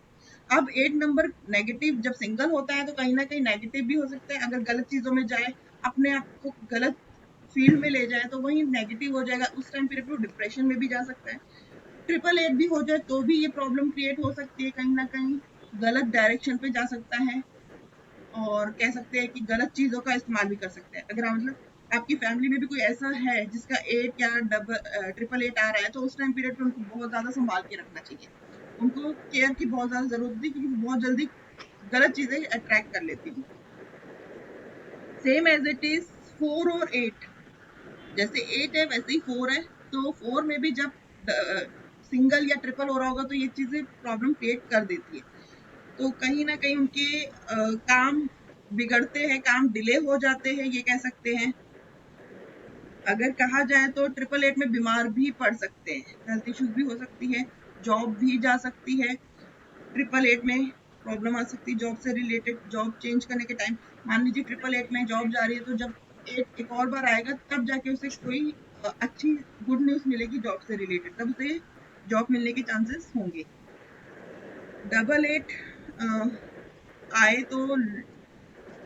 अब 8 नंबर नेगेटिव जब सिंगल होता है तो कहीं ना कहीं नेगेटिव भी हो सकता है, अगर गलत चीजों में जाए, अपने आप को गलत फील्ड में ले जाए तो वही नेगेटिव हो जाएगा, उस टाइम पीरियड पे डिप्रेशन में भी जा सकता है। 888 भी हो जाए तो भी ये प्रॉब्लम क्रिएट हो सकती है, कहीं ना कहीं गलत डायरेक्शन पे जा सकता है और कह सकते हैं कि गलत चीजों का इस्तेमाल भी कर सकते हैं। अगर मतलब आपकी फैमिली में भी कोई ऐसा है जिसका 8 या ट्रिपल 8 आ रहा है, तो उस टाइम पीरियड पे उनको बहुत ज्यादा संभाल के रखना चाहिए। उनको केयर की बहुत ज्यादा जरूरत होती है, क्योंकि बहुत जल्दी गलत चीजें अट्रैक्ट कर लेती हैं। सेम एज इट इज 4 और 8, जैसे 8 है वैसे ही 4 है, तो 4 में भी जब सिंगल या ट्रिपल हो रहा होगा तो ये चीजें प्रॉब्लम क्रिएट कर देती है। तो कहीं ना कहीं उनके काम बिगड़ते हैं, काम डिले हो जाते हैं, ये कह सकते हैं। अगर कहा जाए तो 888 में बीमार भी पड़ सकते हैं, हेल्थ इश्यूज भी हो सकती है, जॉब भी जा सकती है। 888 में प्रॉब्लम आ सकती है जॉब से रिलेटेड, जॉब चेंज करने के टाइम। मान लीजिए 888 में जॉब जा रही है, तो जब एक और बार आएगा तब जाके उसे कोई अच्छी गुड न्यूज मिलेगी जॉब से रिलेटेड, तब उसे जॉब मिलने के चांसेस होंगे। 88 आए तो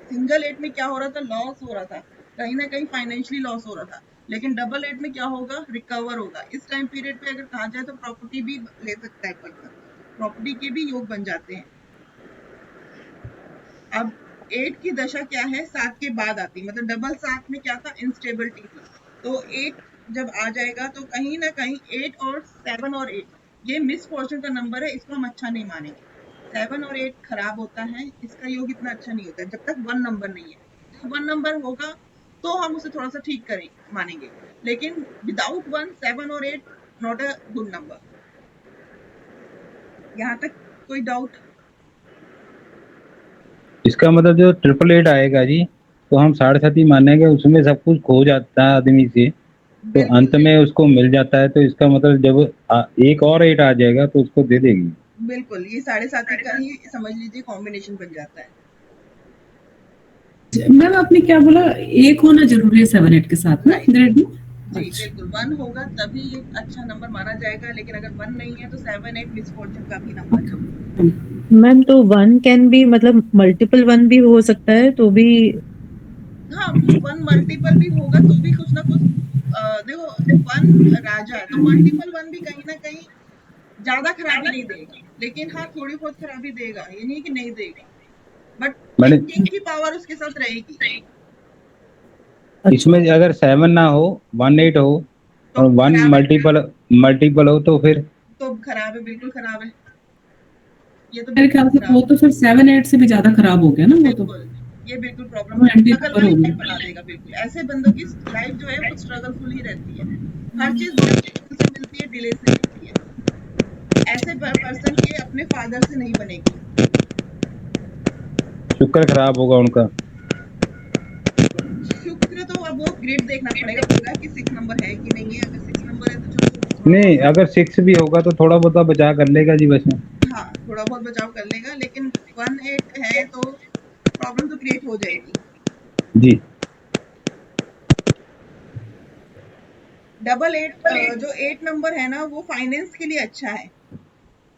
सिंगल 8 में क्या हो रहा था, लॉस हो रहा था, कहीं ना कहीं फाइनेंशियली लॉस हो रहा था। लेकिन 88 में क्या होगा, रिकवर होगा। इस टाइम पीरियड पे अगर कहा जाए तो प्रॉपर्टी भी ले सकता है पर्सन, प्रॉपर्टी के भी योग बन जाते हैं। अब 8 की दशा क्या है, 7 के बाद आती है, मतलब डबल 7 में क्या था, इंस्टेबिलिटी थी। तो 8 जब आ जाएगा तो कहीं ना कहीं 8 और 7 और 8 ये मिसफॉर्चून का नंबर है, इसको हम अच्छा नहीं मानेंगे। 7 और 8 खराब होता है, इसका योग इतना अच्छा नहीं होता है जब तक 1 नंबर नहीं है। जब 1 नंबर होगा तो हम उसे थोड़ा सा ठीक करें मानेंगे, लेकिन विदाउट 1 7 और 8 नॉट अ गुड नंबर। यहाँ तक कोई डाउट? इसका मतलब जो 888 आएगा जी, तो हम 7.5 ही मानेंगे, उसमें सब कुछ खो जाता है आदमी से, तो बिल्कुल अंत में उसको मिल जाता है। तो इसका मतलब जब एक और 8 आ जाएगा तो उसको दे देगी। बिल्कुल, ये 7.5 का ही समझ लीजिए कॉम्बिनेशन बन जाता है। मैम आपने क्या बोला, एक होना जरूरी है 7 8 के साथ ना ग्रेड में? जी बिल्कुल, 1 होगा तभी एक अच्छा नंबर माना जाएगा, लेकिन अगर 1 नहीं है तो 7 8 मिसफॉर्चून का भी नंबर है। मैम तो 1 कैन बी मतलब मल्टीपल 1 भी हो सकता है, तो भी हाँ, 1 मल्टीपल भी होगा तो भी कुछ ना कुछ देखो 1 राजा है, तो मल्टीपल 1 भी कहीं ना कहीं ज्यादा खराबी नहीं देगा, लेकिन हाँ थोड़ी बहुत खराबी देगा, ये नहीं कि नहीं देगा, बट मैंने किंग की पावर उसके साथ रहेगी। इसमें अगर 7 ना हो, 1 8 हो तो और 1 खराब है, मल्टीपल हो तो फिर तो खराब है, बिल्कुल खराब है, ये तो मेरे ख्याल बिल्कुल से खराब वो है। तो फिर 7 8 से भी ज्यादा खराब हो गया ना वो तो। बिल्कुल, ये बिल्कुल प्रॉब्लम वो एंटी स्ट्रगल नंबर वाली हो लाइफ गया। बना देगा। बिल्कुल ऐसे बंदों की लाइफ जो है वो स्ट्रगलफुल ही रहती है, हर चीज बहुत मुश्किल से मिलती है, डिले से मिलती है। ऐसे पर्सन के अपने फादर से नहीं बनेगी। शुक्र खराब होगा उनका। शुक्र तो अब वो ग्रेड देखना पड़ेगा पूरा कि 6 नंबर है कि नहीं है। अगर 6 नंबर है तो चलो थोड़ा नहीं, बहुत, अगर 6 भी होगा तो थोड़ा बहुत बचा कर लेगा जी वैसे। हाँ थोड़ा बहुत बचाव कर लेगा, लेकिन 1 8 है तो प्रॉब्लम तो क्रिएट हो जाएगी। जी। 88 जो 8 नंबर है ना, वो फाइनेंस के लिए अच्छा है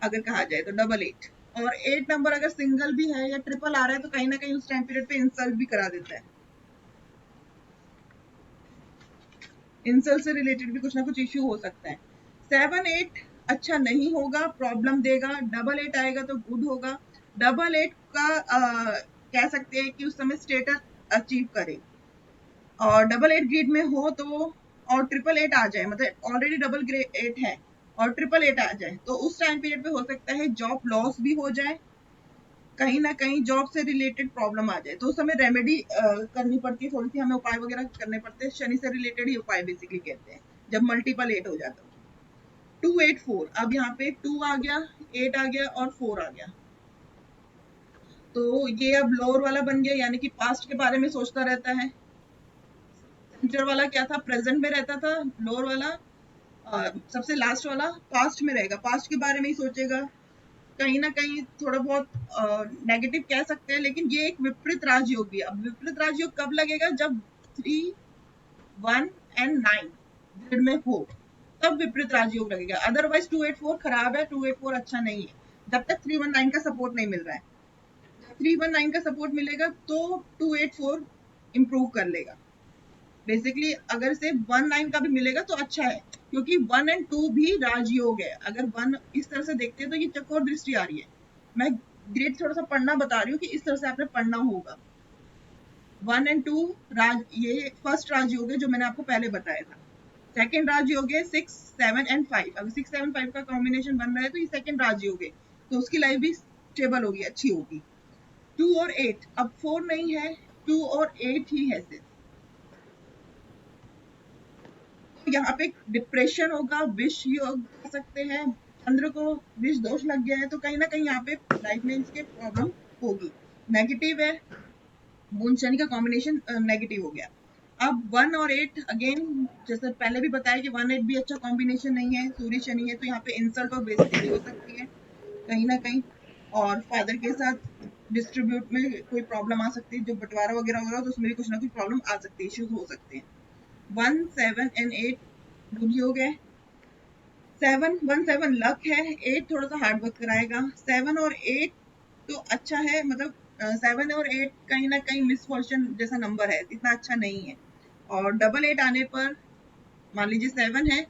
अगर कहा जाए तो। 88 और 8 नंबर अगर सिंगल भी है या ट्रिपल आ रहा है तो कहीं ना कहीं उस टाइम पीरियड पे इंसल्ट भी करा देता है, इंसल्ट से रिलेटेड भी कुछ ना कुछ इश्यू हो सकता है। 7 8 अच्छा नहीं होगा, प्रॉब्लम देगा। 88 आएगा तो गुड होगा। 88 का कह सकते हैं कि उस समय स्टेटस अचीव करे, और 88 ग्रेड में हो तो, और 888 आ जाए, मतलब ऑलरेडी डबल ग्रेड 8 है और 888 आ जाए, तो उस टाइम पीरियड पे हो सकता है जॉब लॉस भी हो जाए, कहीं ना कहीं जॉब से रिलेटेड प्रॉब्लम आ जाए, तो उस समय रेमेडी करनी पड़ती है, थोड़ी सी हमें उपाय वगैरह करने पड़ते हैं। शनि से रिलेटेड ही उपाय बेसिकली कहते हैं जब मल्टीपल 8 हो जाता है। 284, अब यहाँ पे 2 आ गया, 8 आ गया और 4 आ गया, तो ये अब लोअर वाला बन गया, यानी कि पास्ट के बारे में सोचता रहता है। सेंटर वाला क्या था, प्रेजेंट में रहता था। लोअर वाला सबसे लास्ट वाला पास्ट में रहेगा, पास्ट के बारे में ही सोचेगा, कहीं ना कहीं थोड़ा बहुत नेगेटिव कह सकते हैं, लेकिन ये एक विपरीत राजयोग भी है। अब विपरीत राजयोग कब लगेगा, जब 3 1 एंड 9 ग्रिड में हो, तब विपरीत राजयोग लगेगा। अदरवाइज 284 खराब है, 284 अच्छा नहीं है जब तक 319 का सपोर्ट नहीं मिल रहा है। जब 319 का सपोर्ट मिलेगा तो 284 इंप्रूव कर लेगा। बेसिकली अगर से 19 का भी मिलेगा तो अच्छा है, क्योंकि 1 एंड 2 भी राजयोग है। अगर 1 इस तरह से देखते हैं तो ये चकोर दृष्टि आ रही है। मैं ग्रेड थोड़ा सा पढ़ना बता रही हूँ कि इस तरह से आपने पढ़ना होगा। 1 एंड 2 राज, ये फर्स्ट राजयोग है जो मैंने आपको पहले बताया था। सेकंड राजयोग है 6, 7 एंड 5। अगर 6, 7, 5 का कॉम्बिनेशन बन रहा है तो ये सेकंड राजयोग है, तो उसकी लाइफ भी स्टेबल होगी, अच्छी होगी। 2 और 8, अब 4 नहीं है, 2 और 8 ही है सिर्फ। तो यहाँ पे डिप्रेशन होगा, विष योग कर सकते हैं, चंद्र को विष दोष लग गया है, तो कहीं ना कहीं यहाँ पे लाइफ में इसके प्रॉब्लम होगी। नेगेटिव है, मून शनि का कॉम्बिनेशन नेगेटिव हो गया। अब 1 और 8 अगेन जैसे पहले भी बताया कि 1, 8 भी अच्छा कॉम्बिनेशन नहीं है, सूर्य शनि है, तो यहाँ पे इंसल्ट और बेइज्जती हो सकती है कहीं ना कहीं, और फादर के साथ डिस्ट्रीब्यूट में कोई प्रॉब्लम आ सकती है, जो बंटवारा वगैरह हो रहा है तो उसमें भी कुछ ना कुछ प्रॉब्लम आ सकती है, इश्यूज हो सकते हैं। 1, 7 एंड 8 बुद्धि हो गए। 7, 1, 7 लक है, 8 थोड़ा सा हार्ड वर्क कराएगा। 7 और 8 तो अच्छा है, मतलब 7 और 8 कहीं ना कहीं मिसफॉर्चून जैसा नंबर है, इतना अच्छा नहीं है। और डबल 8 आने पर, मान लीजिए 7 है,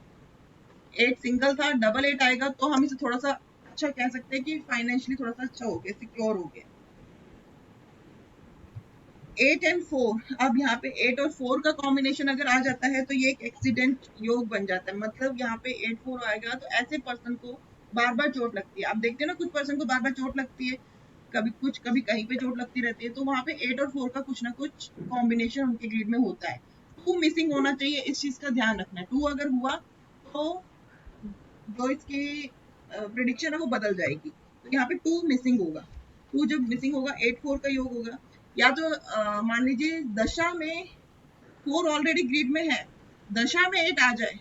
8 सिंगल था, डबल 8 आएगा तो हम इसे थोड़ा सा अच्छा कह सकते हैं कि फाइनेंशियली थोड़ा सा अच्छा हो गया, सिक्योर हो गया। 8 एंड 4, अब यहाँ पे 8 और 4 का कॉम्बिनेशन अगर आ जाता है तो ये एक एक्सीडेंट योग बन जाता है। मतलब यहाँ पे 8, 4 आएगा तो ऐसे पर्सन को बार बार चोट लगती है। आप देखते हैं ना, कुछ पर्सन को बार बार चोट लगती है, कभी कुछ कभी कहीं पे चोट लगती रहती है, तो वहां पे 8 और 4 का कुछ ना कुछ कॉम्बिनेशन उनके ग्रिड में होता है। 2 मिसिंग होना चाहिए, इस चीज का ध्यान रखना है। 2 अगर हुआ तो जो इसकी प्रिडिक्शन है वो बदल जाएगी। तो यहाँ पे 2 मिसिंग होगा। 2 जब मिसिंग होगा, 8, 4 का योग होगा। या तो मान लीजिए दशा में 4 ऑलरेडी ग्रिड में है, दशा में 8 आ जाए,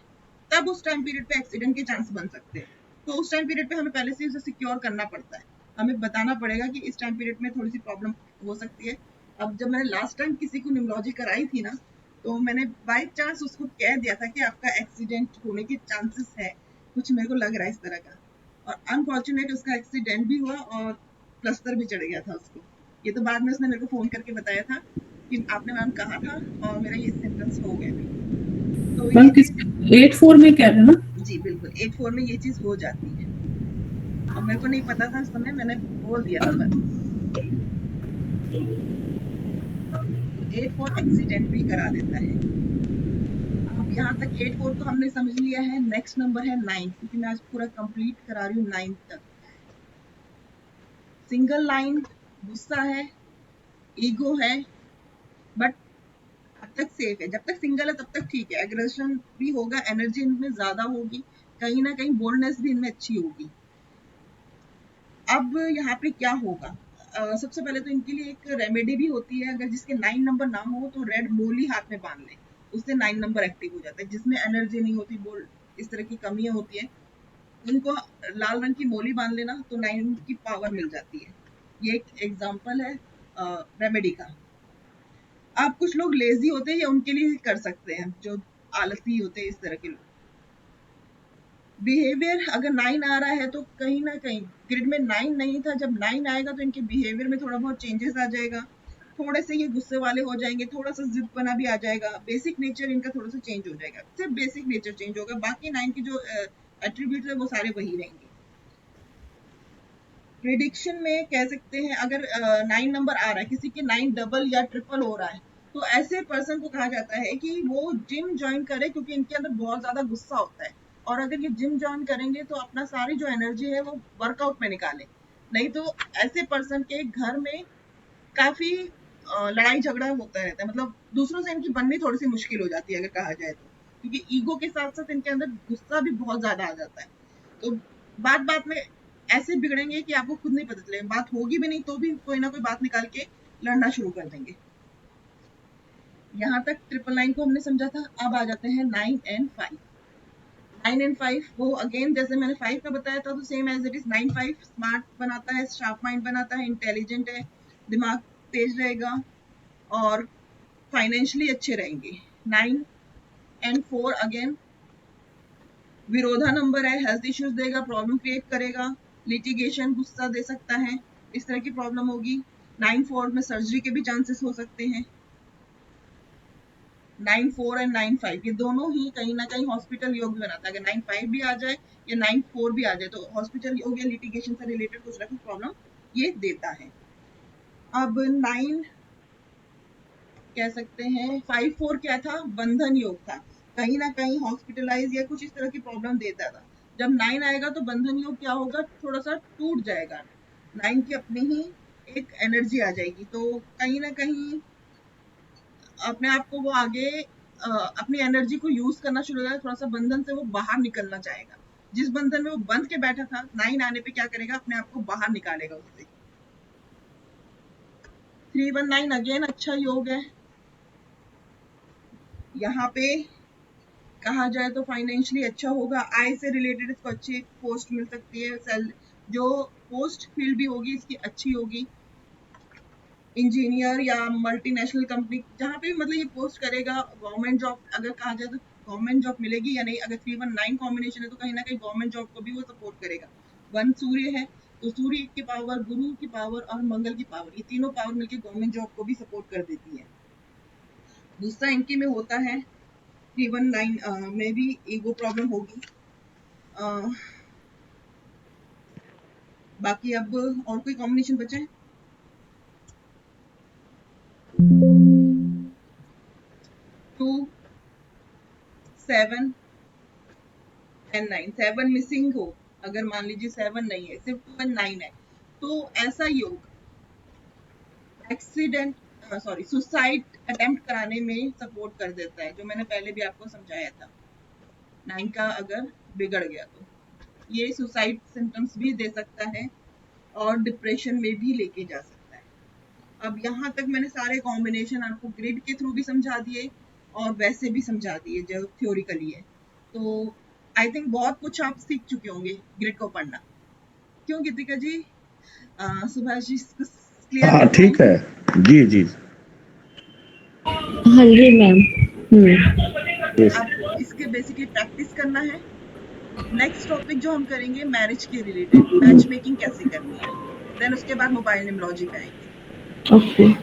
तब उस टाइम पीरियड पे एक्सीडेंट के चांस बन सकते हैं। तो उस टाइम पीरियड पे हमें पहले से उसे सिक्योर करना पड़ता है, हमें बताना पड़ेगा कि इस टाइम पीरियड में थोड़ी सी प्रॉब्लम हो सकती है। अब जब मैंने लास्ट टाइम किसी को न्यूमरोलॉजी कराई थी ना, तो मैंने बाय चांस उसको कह दिया था कि आपका एक्सीडेंट होने के चांसेस है, कुछ मेरे को लग रहा है इस तरह का, और अनफॉर्चुनेट उसका एक्सीडेंट भी हुआ और प्लस्तर भी चढ़ गया था उसको। ये तो बाद में उसने मेरे को फोन करके बताया था कि आपने मैम कहा था और मेरा ये सिम्टम्स हो गए थे। तो मैम किस 8-4 में कह रहे हैं ना? जी बिल्कुल, 8-4 में ये चीज हो जाती है। अब मेरे को नहीं पता था उस समय, मैंने बोल दिया नंबर। 8-4 एक्सीडेंट भी करा देता है। अब यहाँ तक 8-4 तो हमने समझ लिया है। नेक्स्ट नंबर है 9, क्योंकि मैं आज पूरा कंप्लीट करा रही हूँ 9 तक। सिंगल लाइन, गुस्सा है, ईगो है, बट अब तक सेफ है। जब तक सिंगल है तब तक ठीक है, एग्रेशन भी होगा, एनर्जी इनमें ज्यादा होगी, कहीं ना कहीं बोल्डनेस भी इनमें अच्छी होगी। अब यहाँ पे क्या होगा, सबसे पहले तो इनके लिए एक रेमेडी भी होती है। अगर जिसके 9 नंबर ना हो तो रेड मोली हाथ में बांध ले, उससे 9 नंबर एक्टिव हो जाता है। जिसमें एनर्जी नहीं होती, बोल्ड इस तरह की कमियां होती है, उनको लाल रंग की मोली बांध लेना तो 9 की पावर मिल जाती है। ये एक एग्जाम्पल है रेमेडी का। आप कुछ लोग लेजी होते हैं, या उनके लिए कर सकते हैं, जो आलसी होते हैं, इस तरह के लोग। बिहेवियर अगर 9 आ रहा है तो कहीं ना कहीं ग्रिड में 9 नहीं था, जब 9 आएगा तो इनके बिहेवियर में थोड़ा बहुत चेंजेस आ जाएगा। थोड़े से ये गुस्से वाले हो जाएंगे, थोड़ा सा जिदपना भी आ जाएगा, बेसिक नेचर इनका थोड़ा सा चेंज हो जाएगा, सिर्फ बेसिक नेचर चेंज होगा, बाकी 9 के जो एट्रीब्यूट्स है वो सारे वही रहेंगे। प्रिडिक्शन में कह सकते हैं, अगर 9 नंबर आ रहा है, किसी के 9 डबल या ट्रिपल हो रहा है, तो ऐसे पर्सन को कहा जाता है कि वो जिम ज्वाइन करे, क्योंकि इनके अंदर बहुत ज्यादा गुस्सा होता है। और अगर ये जिम ज्वाइन करेंगे तो अपना सारी जो एनर्जी है वो वर्कआउट में निकाले। नहीं तो ऐसे पर्सन के घर में काफी लड़ाई झगड़ा होता रहता है, मतलब दूसरों से इनकी बननी थोड़ी सी मुश्किल हो जाती है अगर कहा जाए तो, क्योंकि ईगो के साथ साथ इनके अंदर गुस्सा भी बहुत ज्यादा आ जाता है। तो बात बात में ऐसे बिगड़ेंगे कि आपको खुद नहीं पता चलेगा, बात होगी भी नहीं तो भी कोई ना कोई बात निकाल के लड़ना शुरू कर देंगे। यहाँ तक 999 को हमने समझा था। अब आ जाते हैं 9 एंड 5। 9 एंड 5 वो अगेन जैसे मैंने 5 का बताया था, तो same as it is 9, 5 smart बनाता है, शार्प माइंड बनाता है, इंटेलिजेंट है, दिमाग तेज रहेगा और फाइनेंशियली अच्छे रहेंगे। 9 एंड 4 अगेन विरोधा नंबर है, हेल्थ इश्यूज देगा, प्रॉब्लम क्रिएट करेगा, लिटिगेशन, गुस्सा दे सकता है, इस तरह की प्रॉब्लम होगी। 9, 4 में सर्जरी के भी चांसेस हो सकते हैं। 9, 4 एंड 9, 5 ये दोनों ही कहीं ना कहीं हॉस्पिटल योग भी बनाता है। अगर 9, 5 भी आ जाए या 9, 4 भी आ जाए तो हॉस्पिटल योग या लिटिगेशन से रिलेटेड कुछ ना कुछ प्रॉब्लम ये देता है। अब 9 कह सकते हैं 5-4 क्या था, बंधन योग था, कहीं ना कहीं हॉस्पिटलाइज या कुछ इस तरह की प्रॉब्लम देता था। जब 9 आएगा तो बंधन योग क्या होगा, थोड़ा सा टूट जाएगा, 9 की अपनी ही एक एनर्जी आ जाएगी, तो कहीं ना कहीं अपने आप को वो आगे अपनी एनर्जी को यूज करना शुरू करेगा, थोड़ा सा बंधन से वो बाहर निकलना चाहेगा। जिस बंधन में वो बंध के बैठा था, 9 आने पे क्या करेगा, अपने आप को बाहर निकालेगा उससे। 319 अगेन अच्छा योग है। यहाँ पे कहा जाए तो फाइनेंशियली अच्छा होगा, आय से रिलेटेड इसको अच्छी पोस्ट मिल सकती है, जो पोस्ट फील्ड भी होगी इसकी अच्छी होगी, इंजीनियर या मल्टीनेशनल कंपनी जहाँ पे मतलब ये पोस्ट करेगा। गवर्नमेंट जॉब अगर कहा जाए तो गवर्नमेंट जॉब मिलेगी या नहीं, अगर 319 कॉम्बिनेशन है तो कहीं ना कहीं गवर्नमेंट जॉब को भी वो सपोर्ट करेगा। 1 सूर्य है तो सूर्य की पावर, गुरु की पावर और मंगल की पावर, ये तीनों पावर मिलकर गवर्नमेंट जॉब को भी सपोर्ट कर देती है। दूसरा इनके में होता है 319 में भी ईगो प्रॉब्लम होगी। बाकी अब और कोई कॉम्बिनेशन बचे हैं? 2, 7 and 9, 7 मिसिंग हो, अगर मान लीजिए 7 नहीं है, सिर्फ 2 and 9 है, तो ऐसा योग एक्सीडेंट सुसाइड अटेम्प्ट कराने में सपोर्ट कर देता है, जो मैंने पहले भी आपको समझाया था। 9 का अगर बिगड़ गया तो ये सुसाइड सिम्टम्स भी दे सकता है और डिप्रेशन में भी लेके जा सकता है। अब यहाँ तक मैंने सारे कॉम्बिनेशन आपको ग्रिड के थ्रू भी समझा दिए और वैसे भी समझा दिए जो थ्योरिकली है, तो आई थिंक बहुत कुछ आप सीख चुके होंगे ग्रिड को पढ़ना। क्यों गीतिका जी, सुभाष जी क्लियर? हाँ ठीक है, जी जी। हाँ जी मैम। अब इसके बेसिकली प्रैक्टिस करना है। नेक्स्ट टॉपिक जो हम करेंगे मैरिज के रिलेटेड, मैच मेकिंग कैसे करनी है, देन उसके बाद मोबाइल न्यूमरोलॉजी पे आएंगे। ओके।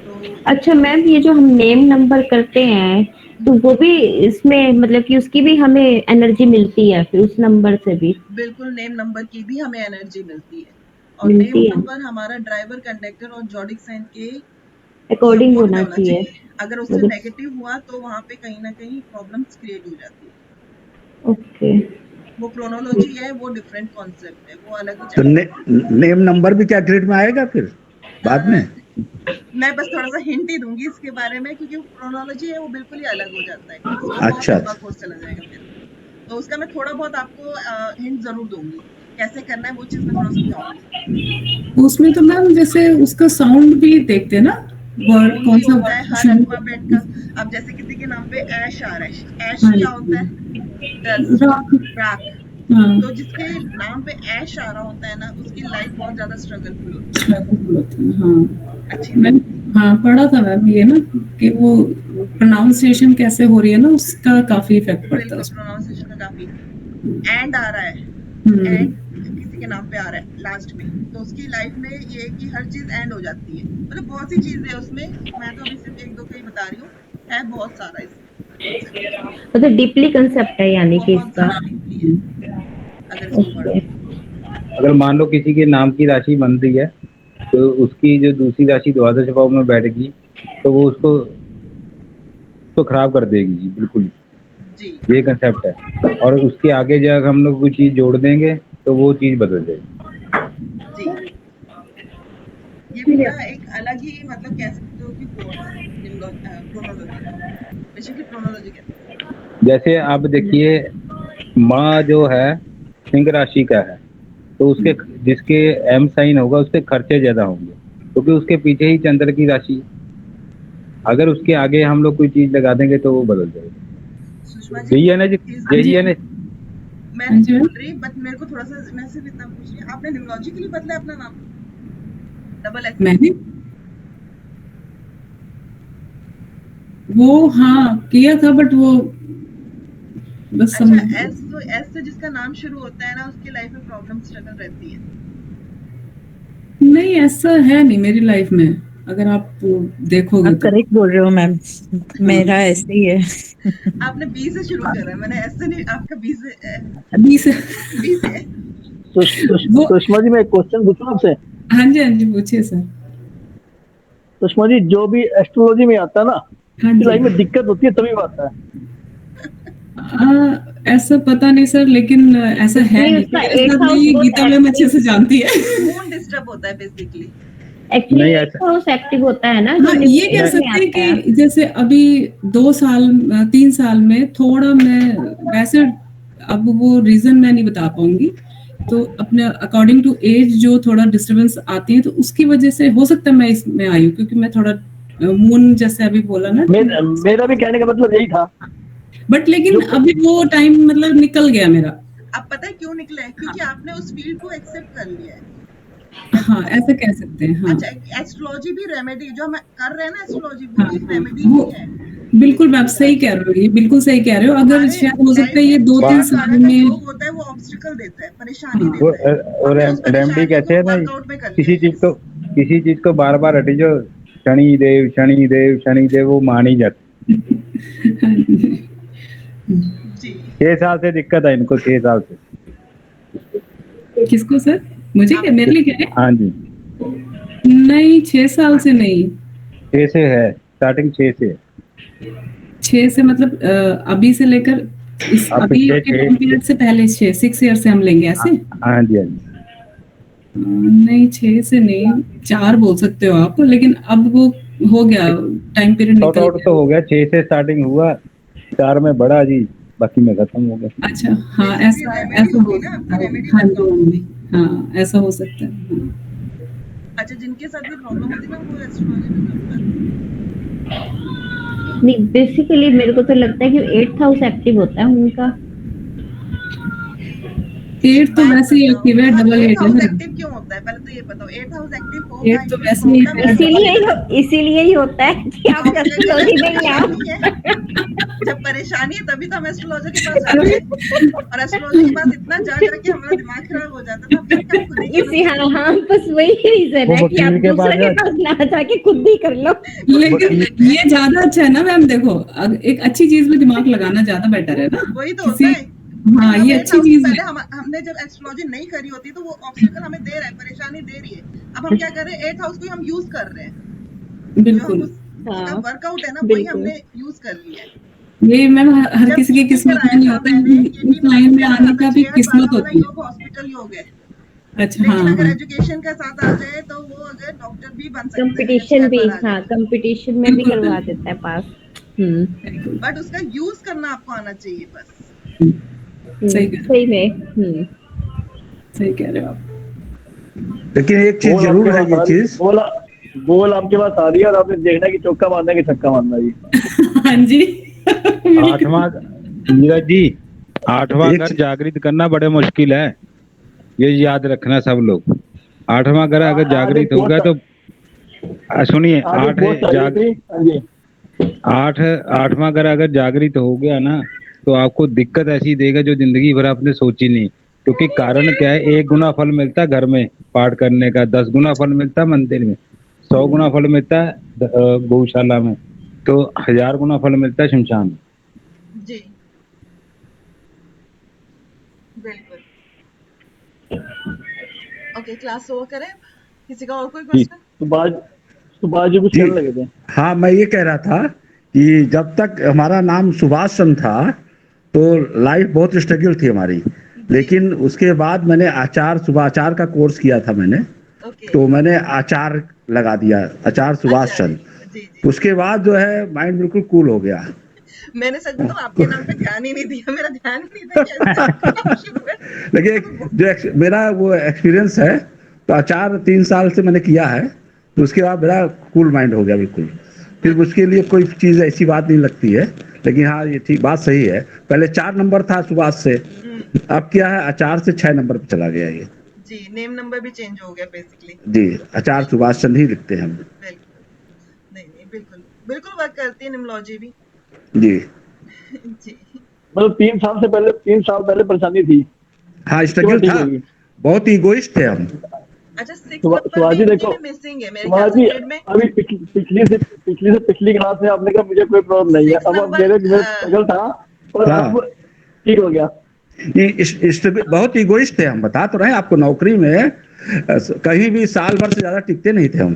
तो अच्छा मैम, ये जो हम नेम नंबर करते हैं तो वो भी इसमें मतलब कि उसकी भी हमें एनर्जी मिलती है फिर उस नंबर से भी? बिल्कुल, नेम नंबर की भी हमें एनर्जी मिलती है और मिलती नेम है, नंबर हमारा ड्राइवर, कंडक्टर और जॉडिक साइन के अकॉर्डिंग सपोर्ट में होना होना चाहिए। चाहिए। अगर उससे मतलब नेगेटिव हुआ तो वहाँ पे कहीं ना कहीं प्रॉब्लम्स क्रिएट हो जाती है। ओके। वो क्रोनोलॉजी है, वो डिफरेंट कॉन्सेप्ट है, वो अलग ही तो चैप्टर। नेम नंबर भी क्या ग्रिड में आएगा फिर बाद में? मैं बस थोड़ा सा हिंट ही दूंगी इसके बारे में, क्योंकि वो क्रोनोलॉजी है वो बिल्कुल ही अलग हो जाता है, उसमें बहुत अच्छा लंबा कोर्स चला जाएगा फिर। तो उसका मैं थोड़ा बहुत आपको हिंट जरूर दूंगी, कैसे करना है वो चीज मैं थोड़ा समझाऊंगी। उसमें तो मैम जैसे उसका साउंड भी देखते हैं ना, वर्ड वो कौन भी सा होता है हर अल्फाबेट का। अब जैसे किसी के नाम पे ऐश आ रहा है, ऐश क्या होता है? राख। हाँ, तो जिसके नाम पे ऐश आ रहा होता है ना, उसकी लाइफ बहुत ज्यादा स्ट्रगलफुल होती है। हाँ अच्छी मैं हाँ पढ़ा था मैम ये ना कि वो प्रोनाउंसिएशन कैसे हो रही है ना, उसका काफी इफेक्ट पड़ता है बिल्कुल, उसमें। प्रोनाउंसिएशन का काफी। एंड आ रहा है, हम्म, एंड किसी के नाम पे आ रहा है लास्ट में, तो उसकी लाइफ में ये है कि हर चीज एंड हो जाती है। मतलब बहुत सी चीजें है उसमें, मैं तो अभी सिर्फ 1-2 का ही बता रही हूँ, है बहुत सारा इसमें concept। मतलब डीपली कंसेप्ट है यानी कि बहुत इसका। ज्यादा डीपली है अगर इसको पढ़ो। ओके। अगर मान लो किसी के नाम की राशि बन रही है तो उसकी जो दूसरी राशि द्वादश भाव में बैठेगी तो वो उसको खराब कर देगी जी, बिल्कुल जी ये कंसेप्ट है। और उसके आगे जब हम लोग कोई चीज जोड़ देंगे तो वो चीज बदल जाएगी। जी, ये पूरा एक अलग ही मतलब कह सकते हो कि कोर्स है क्रोनोलॉजी का, बेसिकली क्रोनोलॉजी कहते हैं। जैसे आप देखिए माँ जो है सिंह राशि का है, तो उसके जिसके एम साइन होगा उसके खर्चे ज्यादा होंगे क्योंकि उसके पीछे ही चंद्र की राशि है। अगर उसके आगे हम लोग कोई चीज लगा देंगे तो वो बदल जाएगी। सुषमा जी यही है ना जी, यही है ना। मैं नहीं बोल रही, बट मेरे को थोड़ा सा, मैं सिर्फ इतना पूछ रही हूँ, आपने न्यूमरोलॉजी के लिए बदला अपना नाम डबल एस? मैंने वो हाँ किया था बट वो बस अच्छा, एस से जिसका नाम शुरू होता है ना उसकी लाइफ में प्रॉब्लम स्ट्रगल रहती है। नहीं ऐसा है नहीं मेरी लाइफ में, अगर आप देखोगे आप तो। करेक्ट बोल रहे हो मैम, मेरा ऐसे ही है। आपने बी से शुरू करा, मैंने एस से नहीं, आपका बी से अभी से बी से। वो सुषमा जी मैं एक क्वेश्चन पूछूं आपसे? हाँ जी पूछिए सर। सुषमा जी जो भी एस्ट्रोलॉजी में आता है ना, हाँ उसकी लाइफ जी। में दिक्कत होती है तभी वो आता है। ऐसा पता नहीं सर, लेकिन ऐसा है नहीं, नहीं, उसका मेरे eighth साथ में house ये बहुत गीता मैम अच्छे से जानती है। मून डिस्टर्ब होता है बेसिकली। एक्चुअली नहीं, 8th हाउस एक्टिव होता है ना, हाँ, जो ये कह डिफरेंस में सकते हैं आता है। कि जैसे अभी 3 साल में थोड़ा मैं वैसे, अब वो रीजन मैं नहीं बता पाऊंगी, तो अपने अकॉर्डिंग टू एज जो थोड़ा डिस्टरबेंस आती है, तो उसकी वजह से हो सकता है मैं इसमें आई हूँ, क्योंकि मैं थोड़ा मून जैसे अभी बोला ना, मेरा भी कहने का मतलब यही था। बट लेकिन जो- अभी वो टाइम मतलब निकल गया मेरा। अब पता है क्यों निकला है? क्योंकि आपने उस फील्ड को एक्सेप्ट कर लिया है। हाँ, ऐसा कह सकते हैं। हाँ, अच्छा, एस्ट्रोलॉजी भी रेमेडी जो हम कर रहे हैं ना, एस्ट्रोलॉजी वो हाँ, भी रेमेडी वो ही है। बिल्कुल मैं आप सही कह रहे हो, ये बिल्कुल सही कह रहे हो। अगर शायद हो सकता है ये 2-3 साल का में, योग होता है, वो ऑब्स्टिकल देता है, परेशानी हाँ, वो देता है। और हमने उस रेमडी परेशानी कहते को हैं ना, वर्कआउट में कर लिया किसी चीज को बार बार हटी जो शनि देव शनि देव शनि देव, वो मान ही जाते। जी। 6 साल से दिक्कत है इनको, 6 साल से। किसको सर? मुझे क्या, मेरे लिए क्या है? हाँ जी, नहीं, 6 साल से नहीं, 6 से है, स्टार्टिंग 6 से है। 6 से मतलब अभी से लेकर इस आप अभी पिछले के 6 टाइम पीरियड से पहले 6 ईयर से हम लेंगे ऐसे? हाँ जी, हाँ जी। नहीं, 6 से नहीं, 4 बोल सकते हो आप, लेकिन अब वो हो गया, टाइम पीरियड शॉर्ट निकल आउट गया। तो हो गया, 6 से स्टार्टिंग हुआ, 4 में बढ़ा जी, बाकी में खत्म हो गया। अच्छा, हाँ, Basically ऐसा remedy ऐसा हो होगी ना, सकता आपकी है। remedy हाँ workout होगी। जी, हाँ, ऐसा हो सकता है। हाँ। अच्छा, जिनके साथ ये प्रॉब्लम होती है ना, वो एस्ट्रोलॉजी में जरूर आते नहीं, बेसिकली मेरे को तो लगता है कि 8th हाउस एक्टिव होता है उनका। 8 तो वैसे ही एक्टिव है, डबल 8 है हाउस मेरा। एक्टिव क्यों होता है? पहले तो ये बताओ, 8th हाउस एक्टिव होगा 8 तो ही, वैसे ही प्रॉब्लम है। इसीलिए ही होता है कि आप एस्ट्रोलॉजी में ही आओ। परेशानी है, जब परेशानी है तभी तो हम एस्ट्रोलॉजर के पास जाते हैं, और एस्ट्रोलॉजर के पास इतना जा के हमारा दिमाग खराब हो जाता है, तो हम क्या खुद ही इसी हाँ हाँ, बस वही रीजन वो है कि आप वकील के दूसरे पास के पास ना जाके खुद ही कर लो। लेकिन ये ज्यादा अच्छा है ना मैम, देखो एक अच्छी चीज में दिमाग लगाना ज्यादा बेटर है ना। वही तो होता है। हाँ, ये अच्छी चीज है। पहले हमने जब एस्ट्रोलॉजी नहीं करी होती तो वो ऑब्स्टिकल हमें दे रहा है, परेशानी दे रही है। अब हम क्या कर रहे हैं, 8th हाउस को हम यूज कर रहे हैं। बिल्कुल, उसका वर्कआउट है ना, वही बिल्कुल। हमने यूज कर लिया है। ये मैम हर जब किसी की ये किस्मत में कराया नहीं था होता, मैंने, लेकिन ये इस लाइन में आने का भी किस्मत वाला होती है। योग हॉस्पिटल योग है। अच्छा, लेकिन हाँ, अगर हाँ, एजुकेशन का साथ आ जाए तो वो अगर डॉक्टर भी बन सकता है, अगर कंपटीशन 6 भी, पर आ हाँ, जाए। कंपटीशन में भी बिल्कुल, करवा बिल्कुल। देता है पास। बट उसका यूज करना आपको आना चाहिए बस। सही कह रहे सही में। हो, सही कह रहे हो आप। लेकिन एक चीज बोल जरूर आपके है, पास ये आ रही- चीज बोल आपके पास आ रही है और आपने देखना है कि चौका मारना है कि छक्का मारना है जी। हाँ जी। 8वां, नीरज जी, 8वां एक घर चीज- जागृत करना बड़े मुश्किल है, ये याद रखना सब लोग। 8वां घर अगर आज एक जागृत होगा पोस्ट तो सुनिए, आज एक पोस्ट आई थी। हाँ जी, 8वां घर अगर जागृत हो गया ना, तो आपको दिक्कत ऐसी देगा जो जिंदगी भर आपने सोची नहीं। क्योंकि कारण क्या है, 1 गुना फल मिलता है घर में पाठ करने का, 10 गुना फल मिलता है मंदिर में, 100 गुना फल मिलता है गौशाला में, तो 1000 गुना फल मिलता है शमशान में। जी बिल्कुल। ओके, क्लास ओवर करें? किसी का और कोई क्वेश्चन? सुभाष जी कुछ जी, कहने लगे थे। हाँ, मैं ये कह रहा था कि जब तक हमारा नाम सुभाष चंद्र था तो लाइफ बहुत स्ट्रगल थी हमारी, लेकिन उसके बाद मैंने सुभाचार का कोर्स किया था मैंने, ओके। तो मैंने आचार लगा दिया, आचार सुभाष चंद्र। जी जी। उसके बाद जो है माइंड बिल्कुल कूल हो गया। मैंने सच बताऊं, आपके नाम पे ध्यान ही नहीं दिया, मेरा ध्यान ही नहीं था कि ऐसा काम शुरू है। लेकिन जो मेरा वो एक्सपीरियंस है, तो आचार 3 साल से मैंने किया है, तो उसके बाद मेरा कूल माइंड हो गया बिल्कुल। फिर उसके लिए कोई चीज़ ऐसी बात नहीं लगती है, लेकिन हाँ, ये ठीक बात सही है। पहले 4 नंबर था सुभाष से, अब क्या है, आचार से 6 नंबर पे चला गया ये। जी, नेम नंबर भी चेंज हो गया बेसिकली। जी, आचार सुभाष चंद्र ही लिखते हैं हम। बिल्कुल। नहीं बिल्कुल बिल्कुल वर्क करती है निम्नोलॉजी भी। जी जी। मतलब 3 साल पहले परेशानी थी। हाँ, स्ट्रगल ठीक था, होगी। बहुत ईगोइस्ट थे हम। अच्छा, 6 सुभाष नंबर जी भी देखो, इनके मिसिंग है मेरे सुभाष ख्याल जी से ग्रिड में। अभी पिछली क्लास में आपने कहा मुझे कोई प्रॉब्लम नहीं है, 6 अब नंबर, मेरे स्ट्रगल था और हाँ। अब ठीक हो गया। बहुत ईगोइस्ट थे हम, बता तो रहे हैं आपको। नौकरी में कहीं भी साल भर से ज्यादा टिकते नहीं थे हम।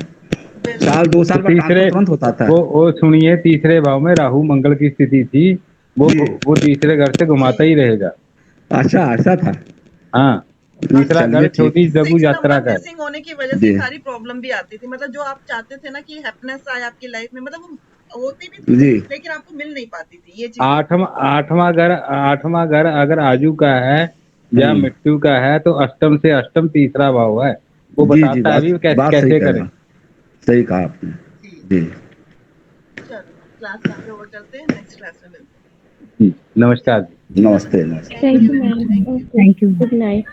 साल 2 साल तो बाद तीसरे ट्रांसफर तुरंत होता था। वो सुनिए, तीसरे भाव में राहु मंगल की स्थिति थी, जी। वो तीसरे घर से घुमाता ही रहेगा। अच्छा ऐसा था। हाँ, तीसरा चलिए घर ठीक। छोटी लघु 6 यात्रा नंबर का है। मिसिंग होने की वजह से जी। सारी प्रॉब्लम भी आती थी, मतलब जो आप चाहते थे ना कि हैप्पीनेस आए आपकी लाइफ में, मतलब वो होती भी थी जी। लेकिन आपको मिल नहीं पाती थी ये चीज। आठवां घर अगर आजू का है या हम्म। मृत्यु का है तो अष्टम से अष्टम तीसरा भाव है, वो जी जी, बताता है बात भी कैसे बात सही कैसे कह करें। रहे हैं। सही कहा आपने। जी जी। चलो क्लास यहाँ पे ओवर करते हैं, नेक्स्ट क्लास में मिलते हैं। जी, नमस्कार जी। नमस्ते नमस्ते। Thank you ma'am, thank you. Thank you. Good night.